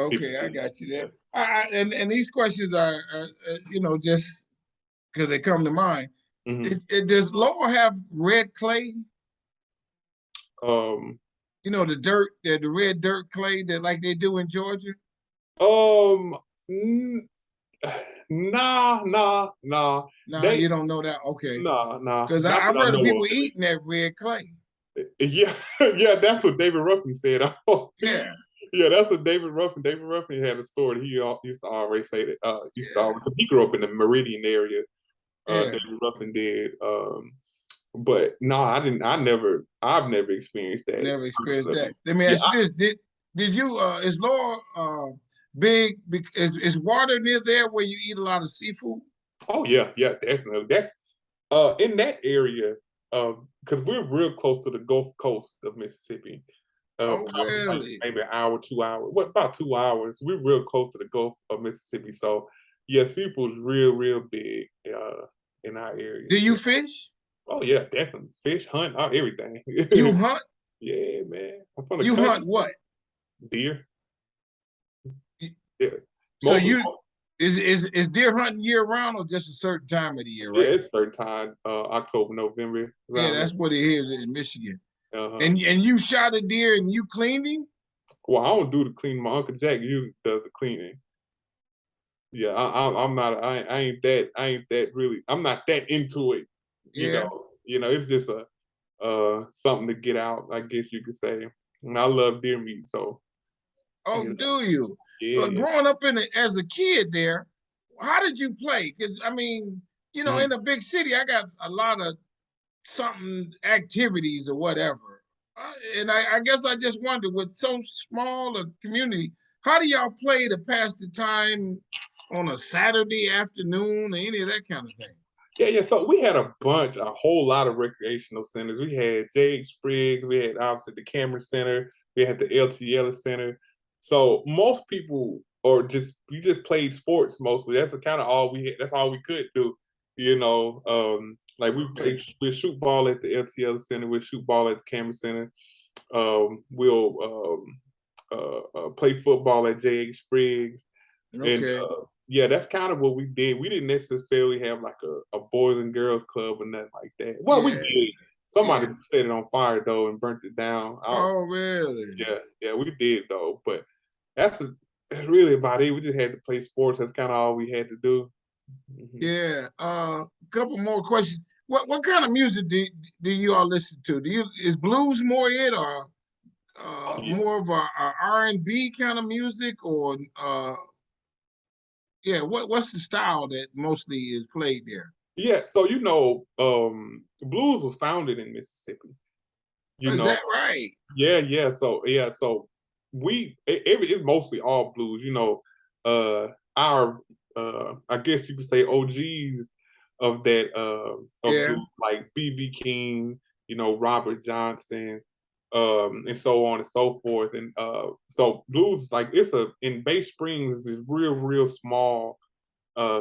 S2: people
S1: okay. I
S2: did.
S1: got you
S2: Yeah.
S1: there. And these questions are just because they come to mind.
S2: hmm
S1: Does Laurel have red clay?
S2: Um.
S1: The red dirt clay that like they do in Georgia.
S2: Um. n- Nah.
S1: Nah,
S2: They
S1: you don't know that. Okay,
S2: nah.
S1: because
S2: Not
S1: I've
S2: that I
S1: heard of
S2: know
S1: people
S2: of.
S1: eating that red clay.
S2: Yeah, yeah. That's what David Ruffin said. Oh,
S1: Yeah,
S2: yeah, that's what David Ruffin. David Ruffin had a story. Used to always say that.
S1: yeah,
S2: Because he grew up in the Meridian area.
S1: yeah.
S2: David Ruffin did. But no, I didn't. I've never experienced that
S1: Never experienced that.
S2: personally.
S1: Let me
S2: Yeah,
S1: ask you this: Did you? Is Laura big? Is water near there where you eat a lot of seafood?
S2: Oh yeah, yeah, definitely. That's in that area, because we're real close to the Gulf Coast of Mississippi.
S1: Oh,
S2: Probably like
S1: really?
S2: maybe an hour, 2 hours. What about 2 hours? We're real close to the Gulf of Mississippi. So yeah, seafood is real, real big in our area.
S1: Do you
S2: Yeah.
S1: fish?
S2: Oh yeah, definitely. Fish, hunt, everything.
S1: You hunt?
S2: Yeah, man. I'm from the
S1: You
S2: country.
S1: hunt what?
S2: Deer.
S1: You-
S2: Yeah.
S1: So
S2: Mostly,
S1: you is deer hunting year round or just a certain time of the year,
S2: yeah,
S1: right?
S2: it's certain time, October, November,
S1: Yeah,
S2: around there.
S1: that's what it is in Michigan.
S2: Uh-huh.
S1: And you shot a deer and you cleaned him?
S2: Well, I don't do the cleaning. My Uncle Jack usually does the cleaning. Yeah, I'm not. I ain't that really. I'm not that into it. You
S1: Yeah.
S2: know. It's just a something to get out. I guess you could say. And I love deer meat, so
S1: Oh,
S2: you know.
S1: do you?
S2: Yeah, yeah.
S1: Growing up as a kid there, how did you play? Because I mean,
S2: Mhm.
S1: in a big city, I got a lot of something activities or whatever. And I guess I just wonder, with so small a community, how do y'all play to pass the time on a Saturday afternoon or any of that kind of thing?
S2: Yeah, yeah. So we had a whole lot of recreational centers. We had J.H. Spriggs. We had obviously the Cameron Center. We had the L.T. Ellis Center. So most people, or we just played sports mostly. That's kind of all we had. That's all we could do. Like we shoot ball at the L.T. Ellis Center. We shoot ball at the Cameron Center. We'll play football at J.H. Spriggs. And
S1: Okay.
S2: yeah, that's kind of what we did. We didn't necessarily have like a boys and girls club or nothing like that. Well, we
S1: Yeah.
S2: did. Somebody
S1: Yeah.
S2: set it on fire though and burnt it down.
S1: Oh, really?
S2: Yeah, yeah, we did though. But that's that's really about it. We just had to play sports. That's kind of all we had to do. Mhm.
S1: Yeah. A couple more questions. What kind of music do you all listen to? Is blues more it, or
S2: Oh yeah,
S1: more of a R&B kind of music, or yeah, what's the style that mostly is played there?
S2: yeah. So blues was founded in Mississippi. You
S1: Is
S2: know,
S1: that right?
S2: yeah, yeah. So it's mostly all blues. Our I guess you could say OGs of that of
S1: Yeah.
S2: blues like BB King, Robert Johnson, and so on and so forth. And so blues like it's a in Bay Springs is real real small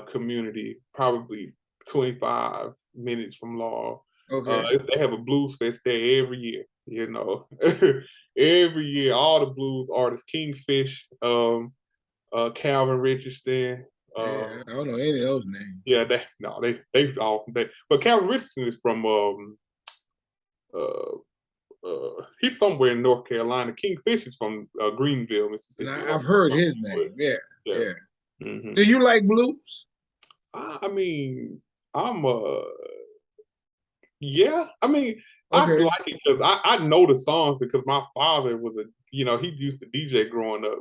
S2: community, probably 25 minutes from Laurel.
S1: Okay.
S2: They have a blues fest there every year. Every year, all the blues artists, Kingfish, Calvin Richardson.
S1: Yeah, I don't know any of those names.
S2: Yeah, they all from that. But Calvin Richardson is from uh, he's somewhere in North Carolina. Kingfish is from Greenville,
S1: And
S2: Mississippi.
S1: I've heard his name. Yeah,
S2: Yeah.
S1: yeah.
S2: Hmm.
S1: Do you like blues?
S2: I mean, I'm yeah, I mean, I
S1: Okay.
S2: like it because I know the songs because my father was he used to DJ growing up,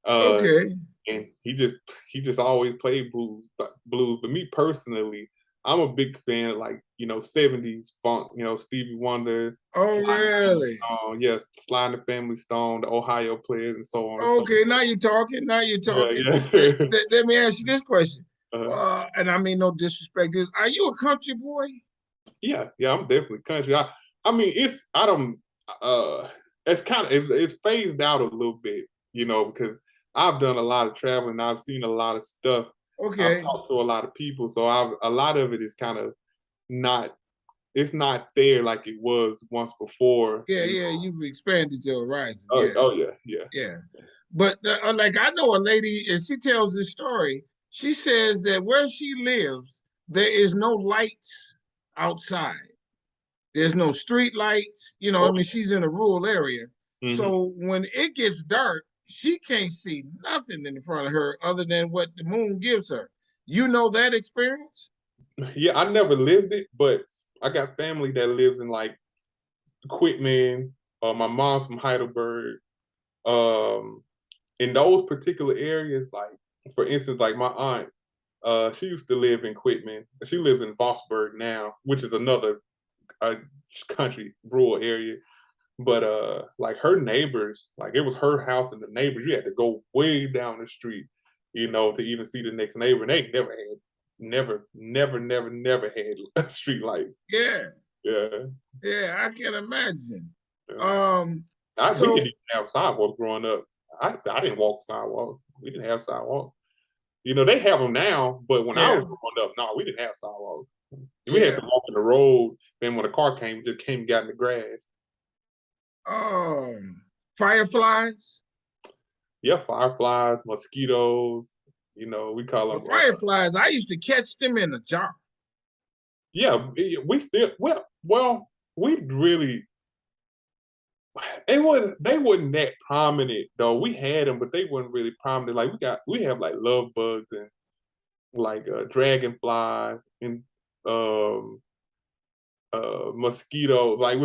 S2: uh,
S1: Okay.
S2: and he just always played blues. But me personally, I'm a big fan of like '70s funk, Stevie Wonder,
S1: Oh,
S2: Sly and the Family
S1: really?
S2: Stone, yeah, Sly and the Family Stone, the Ohio Players, and so on and so
S1: Okay,
S2: forth.
S1: now you're talking. Now you're
S2: Yeah,
S1: talking.
S2: yeah.
S1: Let me ask you this question.
S2: uh,
S1: And I mean no disrespect. Are you a country boy?
S2: Yeah, yeah, I'm definitely country. I mean, I don't. Uh, it's kind of it's phased out a little bit, because I've done a lot of traveling. I've seen a lot of stuff. I've
S1: Okay.
S2: talked to a lot of people, so a lot of it is kind of not. It's not there like it was once before.
S1: Yeah, yeah. You've expanded your horizon.
S2: Oh,
S1: Yeah,
S2: oh yeah, yeah.
S1: yeah. But like I know a lady, and she tells this story. She says that where she lives, there is no lights outside. There's no street lights. I
S2: Oh,
S1: mean, she's in a rural area.
S2: hmm.
S1: So when it gets dark, she can't see nothing in front of her other than what the moon gives her. You know that experience?
S2: Yeah. I never lived it, but I got family that lives in like Quitman. My mom's from Heidelberg. Um, in those particular areas, like for instance, like my aunt, she used to live in Quitman. She lives in Bossburg now, which is another country rural area. But like her neighbors, like it was her house and the neighbors, you had to go way down the street, to even see the next neighbor. And they never had street lights.
S1: Yeah,
S2: Yeah.
S1: yeah, I can imagine.
S2: Yeah.
S1: Um,
S2: We
S1: so
S2: didn't even have sidewalks growing up. I didn't walk sidewalks. We didn't have sidewalks. They have them now, but when I
S1: yeah,
S2: was growing up, no, we didn't have sidewalks. We had
S1: yeah.
S2: to walk in the road. Then when a car came, we just came and got in the grass.
S1: Fireflies.
S2: Yeah, fireflies, mosquitoes. We call
S1: Well,
S2: them.
S1: fireflies. I used to catch them in a jar.
S2: Yeah, we still we really. They wasn't that prominent though. We had them, but they weren't really prominent. Like we have like love bugs and like dragonflies and um mosquitoes. Like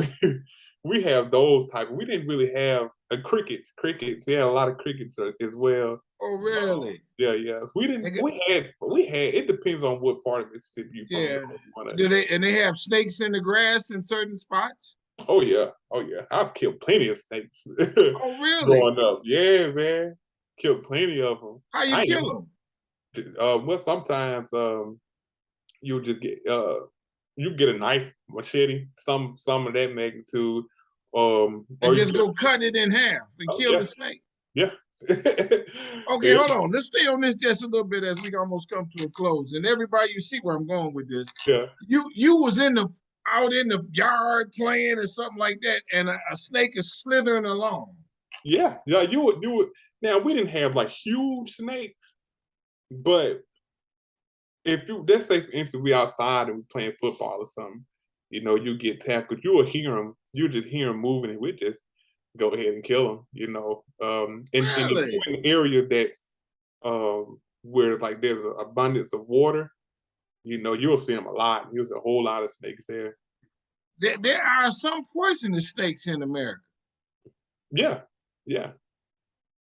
S2: we have those type. We didn't really have crickets. Crickets. We had a lot of crickets as well.
S1: Oh, really?
S2: Yeah, yeah. We didn't.
S1: They got-
S2: We had. It depends on what part of Mississippi you're from.
S1: yeah. Do they and they have snakes in the grass in certain spots?
S2: Oh yeah, oh yeah. I've killed plenty of snakes
S1: Oh, really?
S2: growing up. Yeah, man. Killed plenty of them.
S1: How you
S2: I ain't
S1: kill them?
S2: well, sometimes you'll just get you get a knife, machete, some of that magnitude,
S1: And
S2: or you
S1: just
S2: just
S1: go cut it in half and kill
S2: yeah,
S1: the snake?
S2: yeah.
S1: Okay,
S2: Yeah,
S1: hold on. Let's stay on this just a little bit as we almost come to a close. And everybody, you see where I'm going with this.
S2: yeah.
S1: You was out in the yard playing or something like that, and a snake is slithering along.
S2: Yeah, yeah, you would. Now we didn't have like huge snakes, but if you let's say for instance we outside and we playing football or something, you get tackled, you will hear them. You just hear them moving, and we just go ahead and kill them. And if
S1: Really?
S2: you're in an area that's where like there's an abundance of water, you'll see them a lot. You'll see a whole lot of snakes there.
S1: There are some poisonous snakes in America.
S2: Yeah, yeah.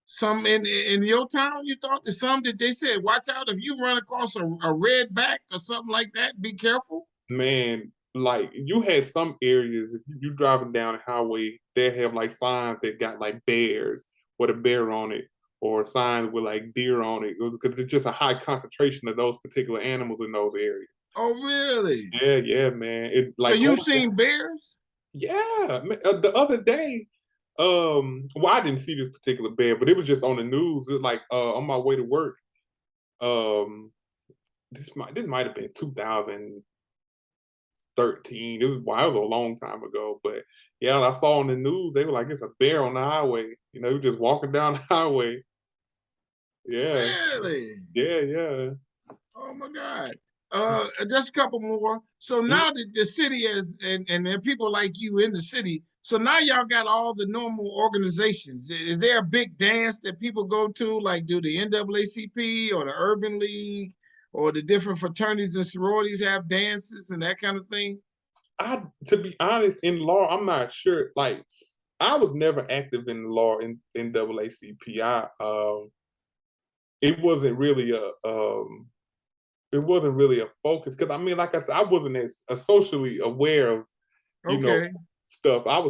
S1: Some in your town, you thought there's some that they said, watch out if you run across a red back or something like that, be careful.
S2: Man, like you had some areas, if you driving down the highway, they have like signs that got like bears with a bear on it, or signs with like deer on it, because it's just a high concentration of those particular animals in those areas.
S1: Oh, really?
S2: Yeah, yeah, man. It
S1: So
S2: like
S1: you've seen bears?
S2: yeah. The other day, well, I didn't see this particular bear, but it was just on the news. It like on my way to work. Um, this might have been 2013. It was a long time ago, but yeah, I saw on the news they were like it's a bear on the highway. Just walking down the highway. Yeah,
S1: Really?
S2: yeah, yeah.
S1: Oh my God. Just a couple more. So
S2: Mm.
S1: now that the city is and there are people like you in the city, so now y'all got all the normal organizations. Is there a big dance that people go to, like do the NAACP or the Urban League or the different fraternities and sororities have dances and that kind of thing?
S2: To be honest, in law, I'm not sure. Like, I was never active in law in NAACP. It wasn't really a focus because I mean, like I said, I wasn't as socially aware of you know
S1: Okay,
S2: stuff. I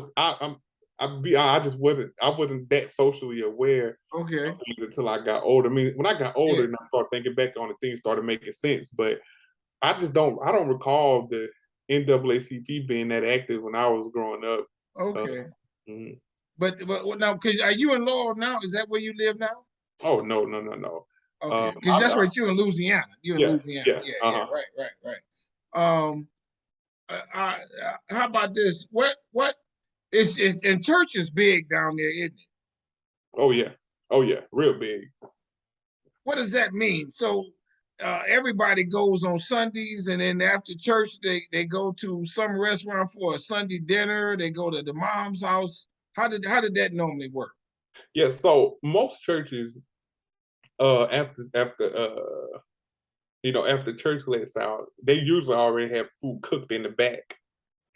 S2: just wasn't that socially aware of
S1: okay,
S2: things until I got older. I mean, when I got older
S1: yeah,
S2: and I started thinking back on it, things started making sense. But I don't recall the NAACP being that active when I was growing up. Uh,
S1: okay.
S2: mm.
S1: But now, cause are you in Laurel now? Is that where you live now?
S2: Oh no, no, no, no.
S1: Okay, because that's right. You in Louisiana. You in
S2: Yeah,
S1: Louisiana.
S2: yeah,
S1: Yeah, yeah.
S2: uh-huh.
S1: Right, right, right. How about this? What is and church is big down there, isn't it?
S2: Oh yeah, oh yeah, real big.
S1: What does that mean? So everybody goes on Sundays, and then after church, they go to some restaurant for a Sunday dinner. They go to the mom's house. How did that normally work?
S2: Yeah, so most churches, after church lets out, they usually already have food cooked in the back.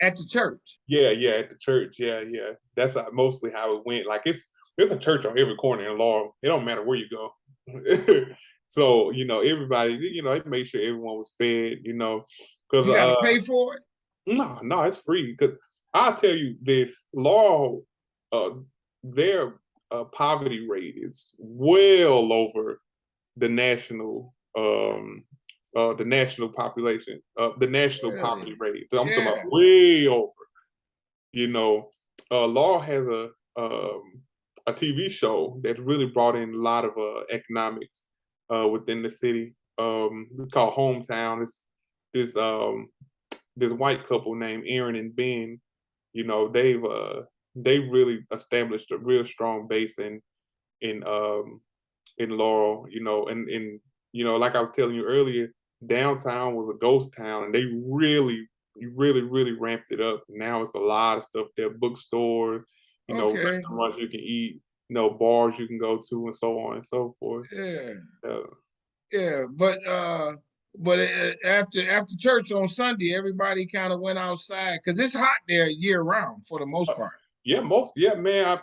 S1: At the church?
S2: Yeah, yeah, at the church. Yeah, yeah. That's mostly how it went. Like it's a church on every corner in Laurel. It don't matter where you go. So everybody, they made sure everyone was fed. Because
S1: You got to pay for it.
S2: no, no, it's free. Because I'll tell you this, Laurel, their poverty rate is well over the national population, the national
S1: Really?
S2: poverty rate. I'm talking about
S1: Yeah.
S2: way over. You know, Laurel has a TV show that's really brought in a lot of economics within the city. It's called Hometown. It's this white couple named Aaron and Ben. You know, they've really established a real strong base in Laurel. You know, and you know, like I was telling you earlier, downtown was a ghost town, and they really ramped it up. Now it's a lot of stuff there, bookstores, you know,
S1: Okay.
S2: restaurants you can eat, you know, bars you can go to, and so on and so forth.
S1: Yeah.
S2: Uh,
S1: Yeah. But after church on Sunday, everybody kind of went outside because it's hot there year round for the most part.
S2: yeah, man,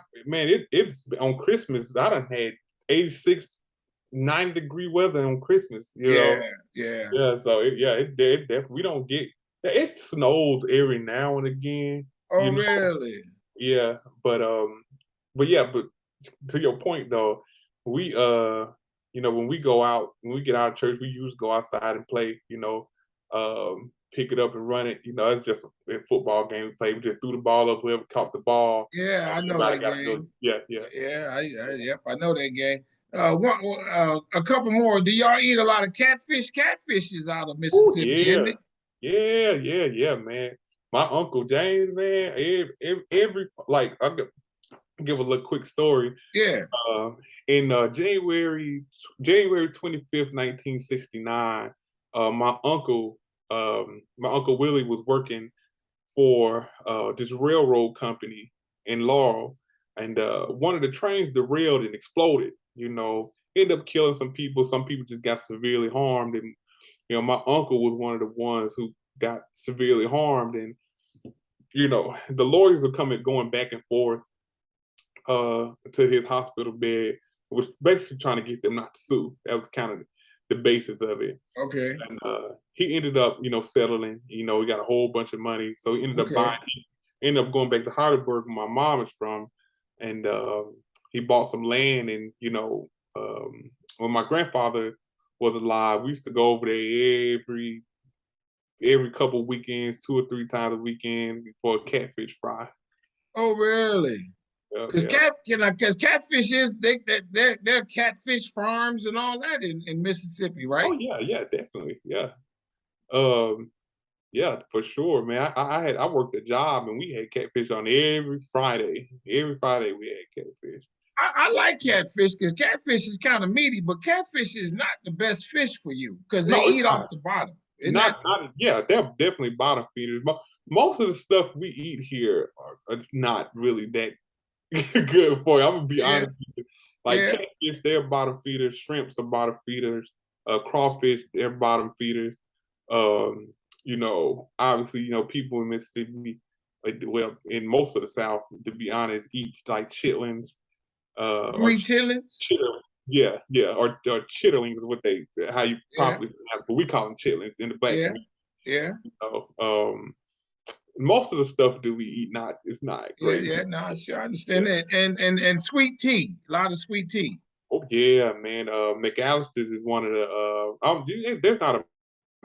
S2: it's on Christmas. I done had 86, 90-degree weather on Christmas. You know,
S1: Yeah. Yeah.
S2: yeah. So it definitely we don't get it snows every now and again.
S1: Oh,
S2: You know,
S1: really?
S2: yeah, but yeah, but to your point though, we you know, when we go out, when we get out of church, we usually go outside and play, you know, pick it up and run it. You know, it's just a football game we play. We just threw the ball up, whoever caught the ball.
S1: Yeah, I know
S2: Everybody
S1: that
S2: got to do it.
S1: game.
S2: Yeah, yeah.
S1: Yeah, yep, I know that game. A couple more. Do y'all eat a lot of catfish? Catfish is out of
S2: Oh
S1: Mississippi, isn't
S2: yeah.
S1: it?
S2: Yeah, man. My uncle James, man, every like I'll give a little quick story.
S1: Yeah.
S2: Uh, in January 25th, 1969, my uncle Willie was working for this railroad company in Laurel, and one of the trains derailed and exploded. You know, ended up killing some people. Some people just got severely harmed, and you know, my uncle was one of the ones who got severely harmed, and you know, the lawyers were going back and forth to his hospital bed, was basically trying to get them not to sue. That was kind of the basis of it.
S1: Okay.
S2: And he ended up, you know, settling. You know, he got a whole bunch of money, so he ended up
S1: Okay.
S2: buying. He ended up going back to Heidelberg, where my mom is from, and he bought some land. And you know, when my grandfather was alive, we used to go over there every couple weekends, 2 or 3 times a weekend for a catfish fry.
S1: Oh, really?
S2: Yeah,
S1: Because
S2: yeah.
S1: because catfish is they're catfish farms and all that in Mississippi,
S2: Oh
S1: right?
S2: yeah, definitely. Yeah. Um, yeah, for sure, man. I worked a job and we had catfish on every Friday. Every Friday we had catfish.
S1: I like catfish because catfish is kind of meaty, but catfish is not the best fish for you because they
S2: No, it's
S1: eat off
S2: not.
S1: the bottom. Isn't that?
S2: Not yeah, they're definitely bottom feeders. But most of the stuff we eat here are not really that good for you. I'm gonna be
S1: Yeah,
S2: honest with you. Like
S1: yeah,
S2: catfish, they're bottom feeders. Shrimps are bottom feeders. Crawfish, they're bottom feeders. Um, you know, obviously, you know, people in Mississippi, like, well, in most of the South, to be honest, eat like chitlins,
S1: you
S2: or
S1: eat chitlins?
S2: chitter. Yeah, or chitterlings is what how you
S1: Yeah,
S2: properly pronounce, but we call them chitlins in the black
S1: yeah,
S2: community.
S1: yeah,
S2: You know, most of the stuff that we eat it's not
S1: yeah,
S2: great.
S1: yeah. No, sure, I
S2: Yeah.
S1: understand that. And sweet tea, a lot of sweet tea.
S2: Oh yeah, man. McAllister's is one of the. There's not a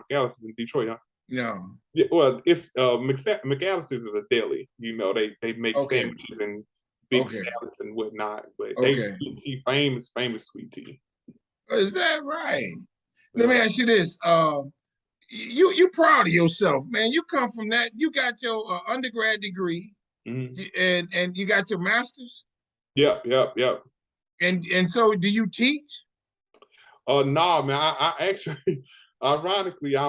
S2: McAllister's in Detroit, huh?
S1: No,
S2: Yeah, well, it's McAllister's is a deli. You know, they make
S1: okay,
S2: sandwiches and big
S1: okay,
S2: salads and whatnot. But they
S1: okay.
S2: sweet tea, famous sweet tea.
S1: Is that right? Let me
S2: Yeah.
S1: ask you this. You proud of yourself, man. You come from that. You got your undergrad degree,
S2: Mhm.
S1: and you got your master's.
S2: Yep.
S1: And so, do you teach?
S2: Nah, man. I actually, ironically, I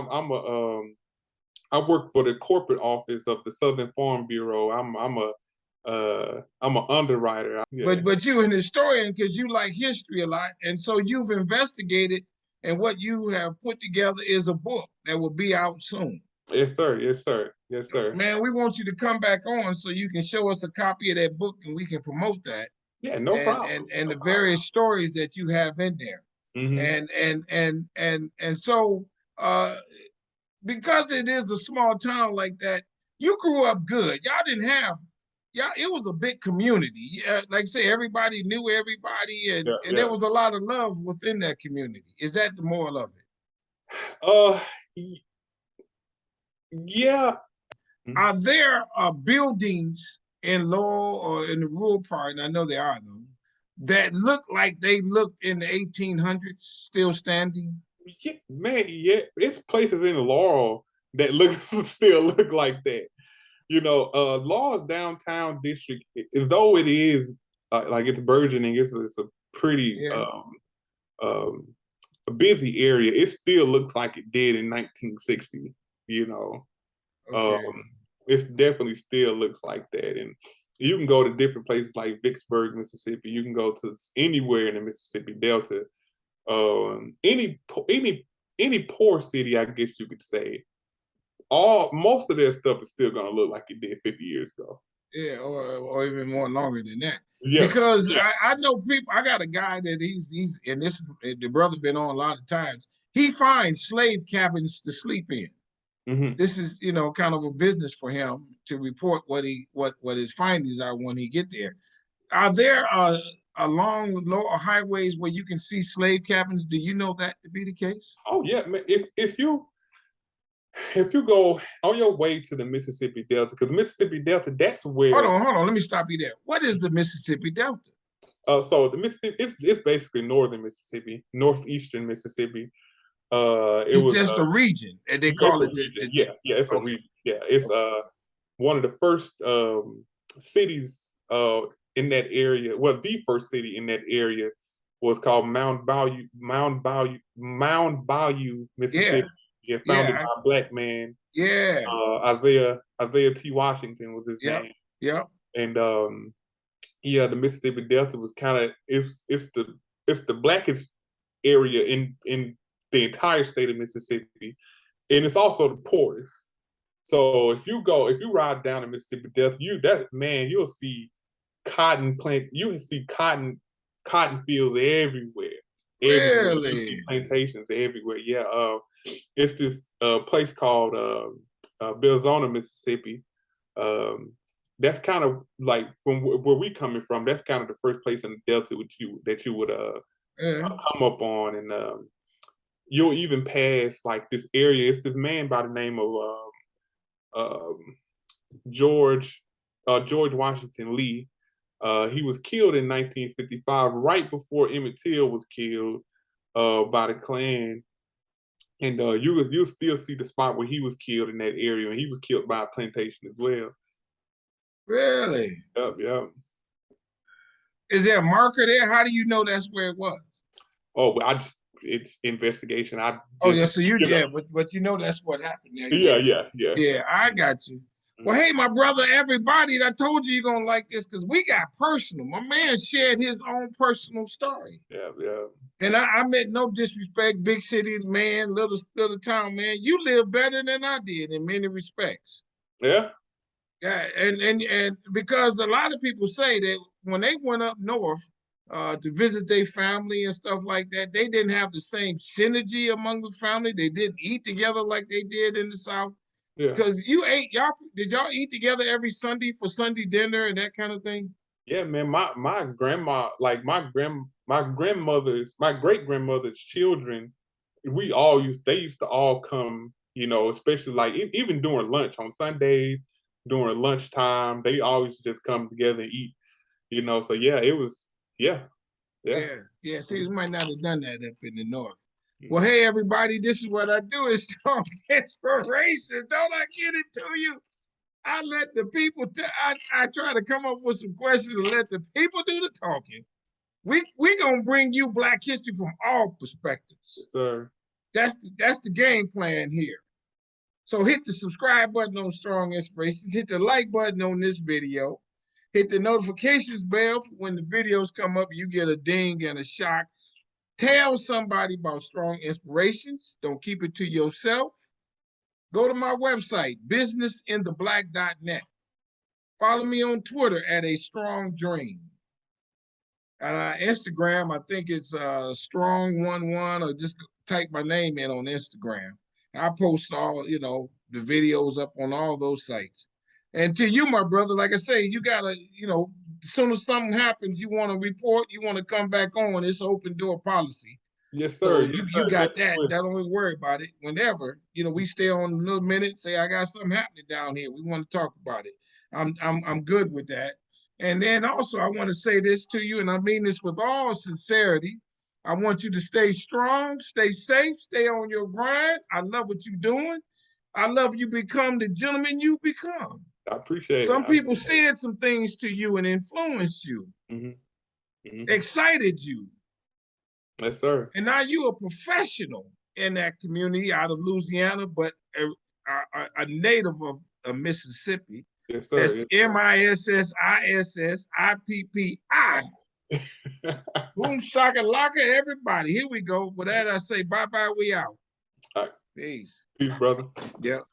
S2: work for the corporate office of the Southern Farm Bureau. I'm an underwriter. Yeah.
S1: But you're an historian because you like history a lot, and so you've investigated, and what you have put together is a book that will be out soon.
S2: Yes, sir. Yes, sir. Yes, sir.
S1: Man, we want you to come back on so you can show us a copy of that book and we can promote that
S2: Yeah, no problem.
S1: and
S2: No
S1: the
S2: problem.
S1: various stories that you have in there.
S2: Hmm.
S1: And so because it is a small town like that, you grew up good. Y'all didn't have, y'all, it was a big community. Like I say, everybody knew everybody, and,
S2: Yeah,
S1: and there
S2: yeah.
S1: was a lot of love within that community. Is that the moral of it?
S2: Uh, yeah.
S1: Are there buildings in Laurel or in the rural part, and I know there are though, that look like they looked in the 1800s, still standing?
S2: Yeah, man, yeah, it's places in Laurel that look still look like that. You know, Laurel downtown district, though it is like it's burgeoning, it's a pretty
S1: Yeah.
S2: um, a busy area. It still looks like it did in 1960. You know, um,
S1: Okay.
S2: it definitely still looks like that, and you can go to different places like Vicksburg, Mississippi. You can go to anywhere in the Mississippi Delta. Any any poor city, I guess you could say, most of their stuff is still gonna look like it did 50 years ago.
S1: Yeah, or even more longer than that.
S2: Yes,
S1: Because
S2: yeah.
S1: I know people. I got a guy that he's and this the brother been on a lot of times. He finds slave cabins to sleep in.
S2: Hmm.
S1: This is kind of a business for him to report what his findings are when he get there. Are there along low highways where you can see slave cabins? Do you know that to be the case?
S2: Oh yeah, man. If you go on your way to the Mississippi Delta, because the Mississippi Delta, that's where.
S1: Hold on. Let me stop you there. What is the Mississippi Delta?
S2: So the Mississippi, it's basically northern Mississippi, northeastern Mississippi. It
S1: It's
S2: was
S1: just a region, and they
S2: It's
S1: call
S2: a
S1: it
S2: region. Yeah, yeah, it's a
S1: okay.
S2: region. Yeah, it's one of the first cities in that area. Well, the first city in that area was called Mound Bayou,
S1: Yeah,
S2: Mississippi. Yeah, founded
S1: yeah,
S2: by a black man.
S1: yeah,
S2: Isaiah T. Washington was his
S1: yep,
S2: name.
S1: yep.
S2: And yeah, the Mississippi Delta was kind of it's the blackest area in the entire state of Mississippi, and it's also the poorest. So if you ride down the Mississippi Delta, you'll see you'll see cotton fields everywhere, everywhere. You'll see
S1: Really?
S2: plantations everywhere. Yeah, it's this place called Belzona, Mississippi. Um, that's kind of like from where we coming from. That's kind of the first place in the Delta that you would
S1: Yeah.
S2: come up on, and you'll even pass like this area. It's this man by the name of um, George George Washington Lee. He was killed in 1955, right before Emmett Till was killed by the Klan. And you'll still see the spot where he was killed in that area, and he was killed by a plantation as well.
S1: Really?
S2: Yep, yep.
S1: Is there a marker there? How do you know that's where it was?
S2: Oh, but it's investigation. I
S1: Oh yeah,
S2: just,
S1: so but that's what happened there.
S2: yeah,
S1: Yeah.
S2: yeah, yeah.
S1: Yeah, I got you. Well, hey, my brother, everybody, I told you you're gonna like this because we got personal. My man shared his own personal story.
S2: Yeah, yeah.
S1: And I meant no disrespect, big city man, little town man. You live better than I did in many respects.
S2: Yeah.
S1: Yeah, and because a lot of people say that when they went up north to visit their family and stuff like that, they didn't have the same synergy among the family. They didn't eat together like they did in the South.
S2: Yeah.
S1: Because did y'all eat together every Sunday for Sunday dinner and that kind of thing?
S2: Yeah, man. My grandma, like my grandmother's, my great grandmother's children, they used to all come, especially like even during lunch on Sundays, during lunchtime, they always just come together and eat. So yeah, it was, yeah, yeah.
S1: Yeah, yeah. See, we might not have done that up in the north. Well,
S2: Mhm.
S1: hey, everybody, this is what I do is strong inspiration. Don't I get it to you? I let the people, I try to come up with some questions and let the people do the talking. We gonna bring you Black history from all perspectives.
S2: Yes, sir.
S1: That's the game plan here. So hit the subscribe button on Strong Inspirations. Hit the like button on this video. Hit the notifications bell for when the videos come up. You get a ding and a shock. Tell somebody about Strong Inspirations. Don't keep it to yourself. Go to my website, businessintheblack.net. Follow me on Twitter at A Strong Dream. And Instagram, I think it's Strong11, or just type my name in on Instagram. I post all, the videos up on all those sites. And to you, my brother, like I say, you gotta, as soon as something happens, you want to report, you want to come back on. It's open door policy.
S2: Yes,
S1: So
S2: sir. Yes,
S1: you
S2: sir.
S1: got that. Don't even worry about it. Whenever, we stay on a little minute, say I got something happening down here. We want to talk about it. I'm good with that. And then also I want to say this to you, and I mean this with all sincerity. I want you to stay strong, stay safe, stay on your grind. I love what you're doing. I love you become the gentleman you become.
S2: I appreciate it.
S1: Some people said some things to you and influenced you, excited you.
S2: Yes, sir.
S1: And now you're a professional in that community out of Louisiana, but a native of Mississippi.
S2: Yes, sir.
S1: That's MISSISSIPPI. Boom, shaka laka, everybody. Here we go. With that, I say bye-bye, we out.
S2: All right.
S1: Peace.
S2: Peace, brother.
S1: Yep.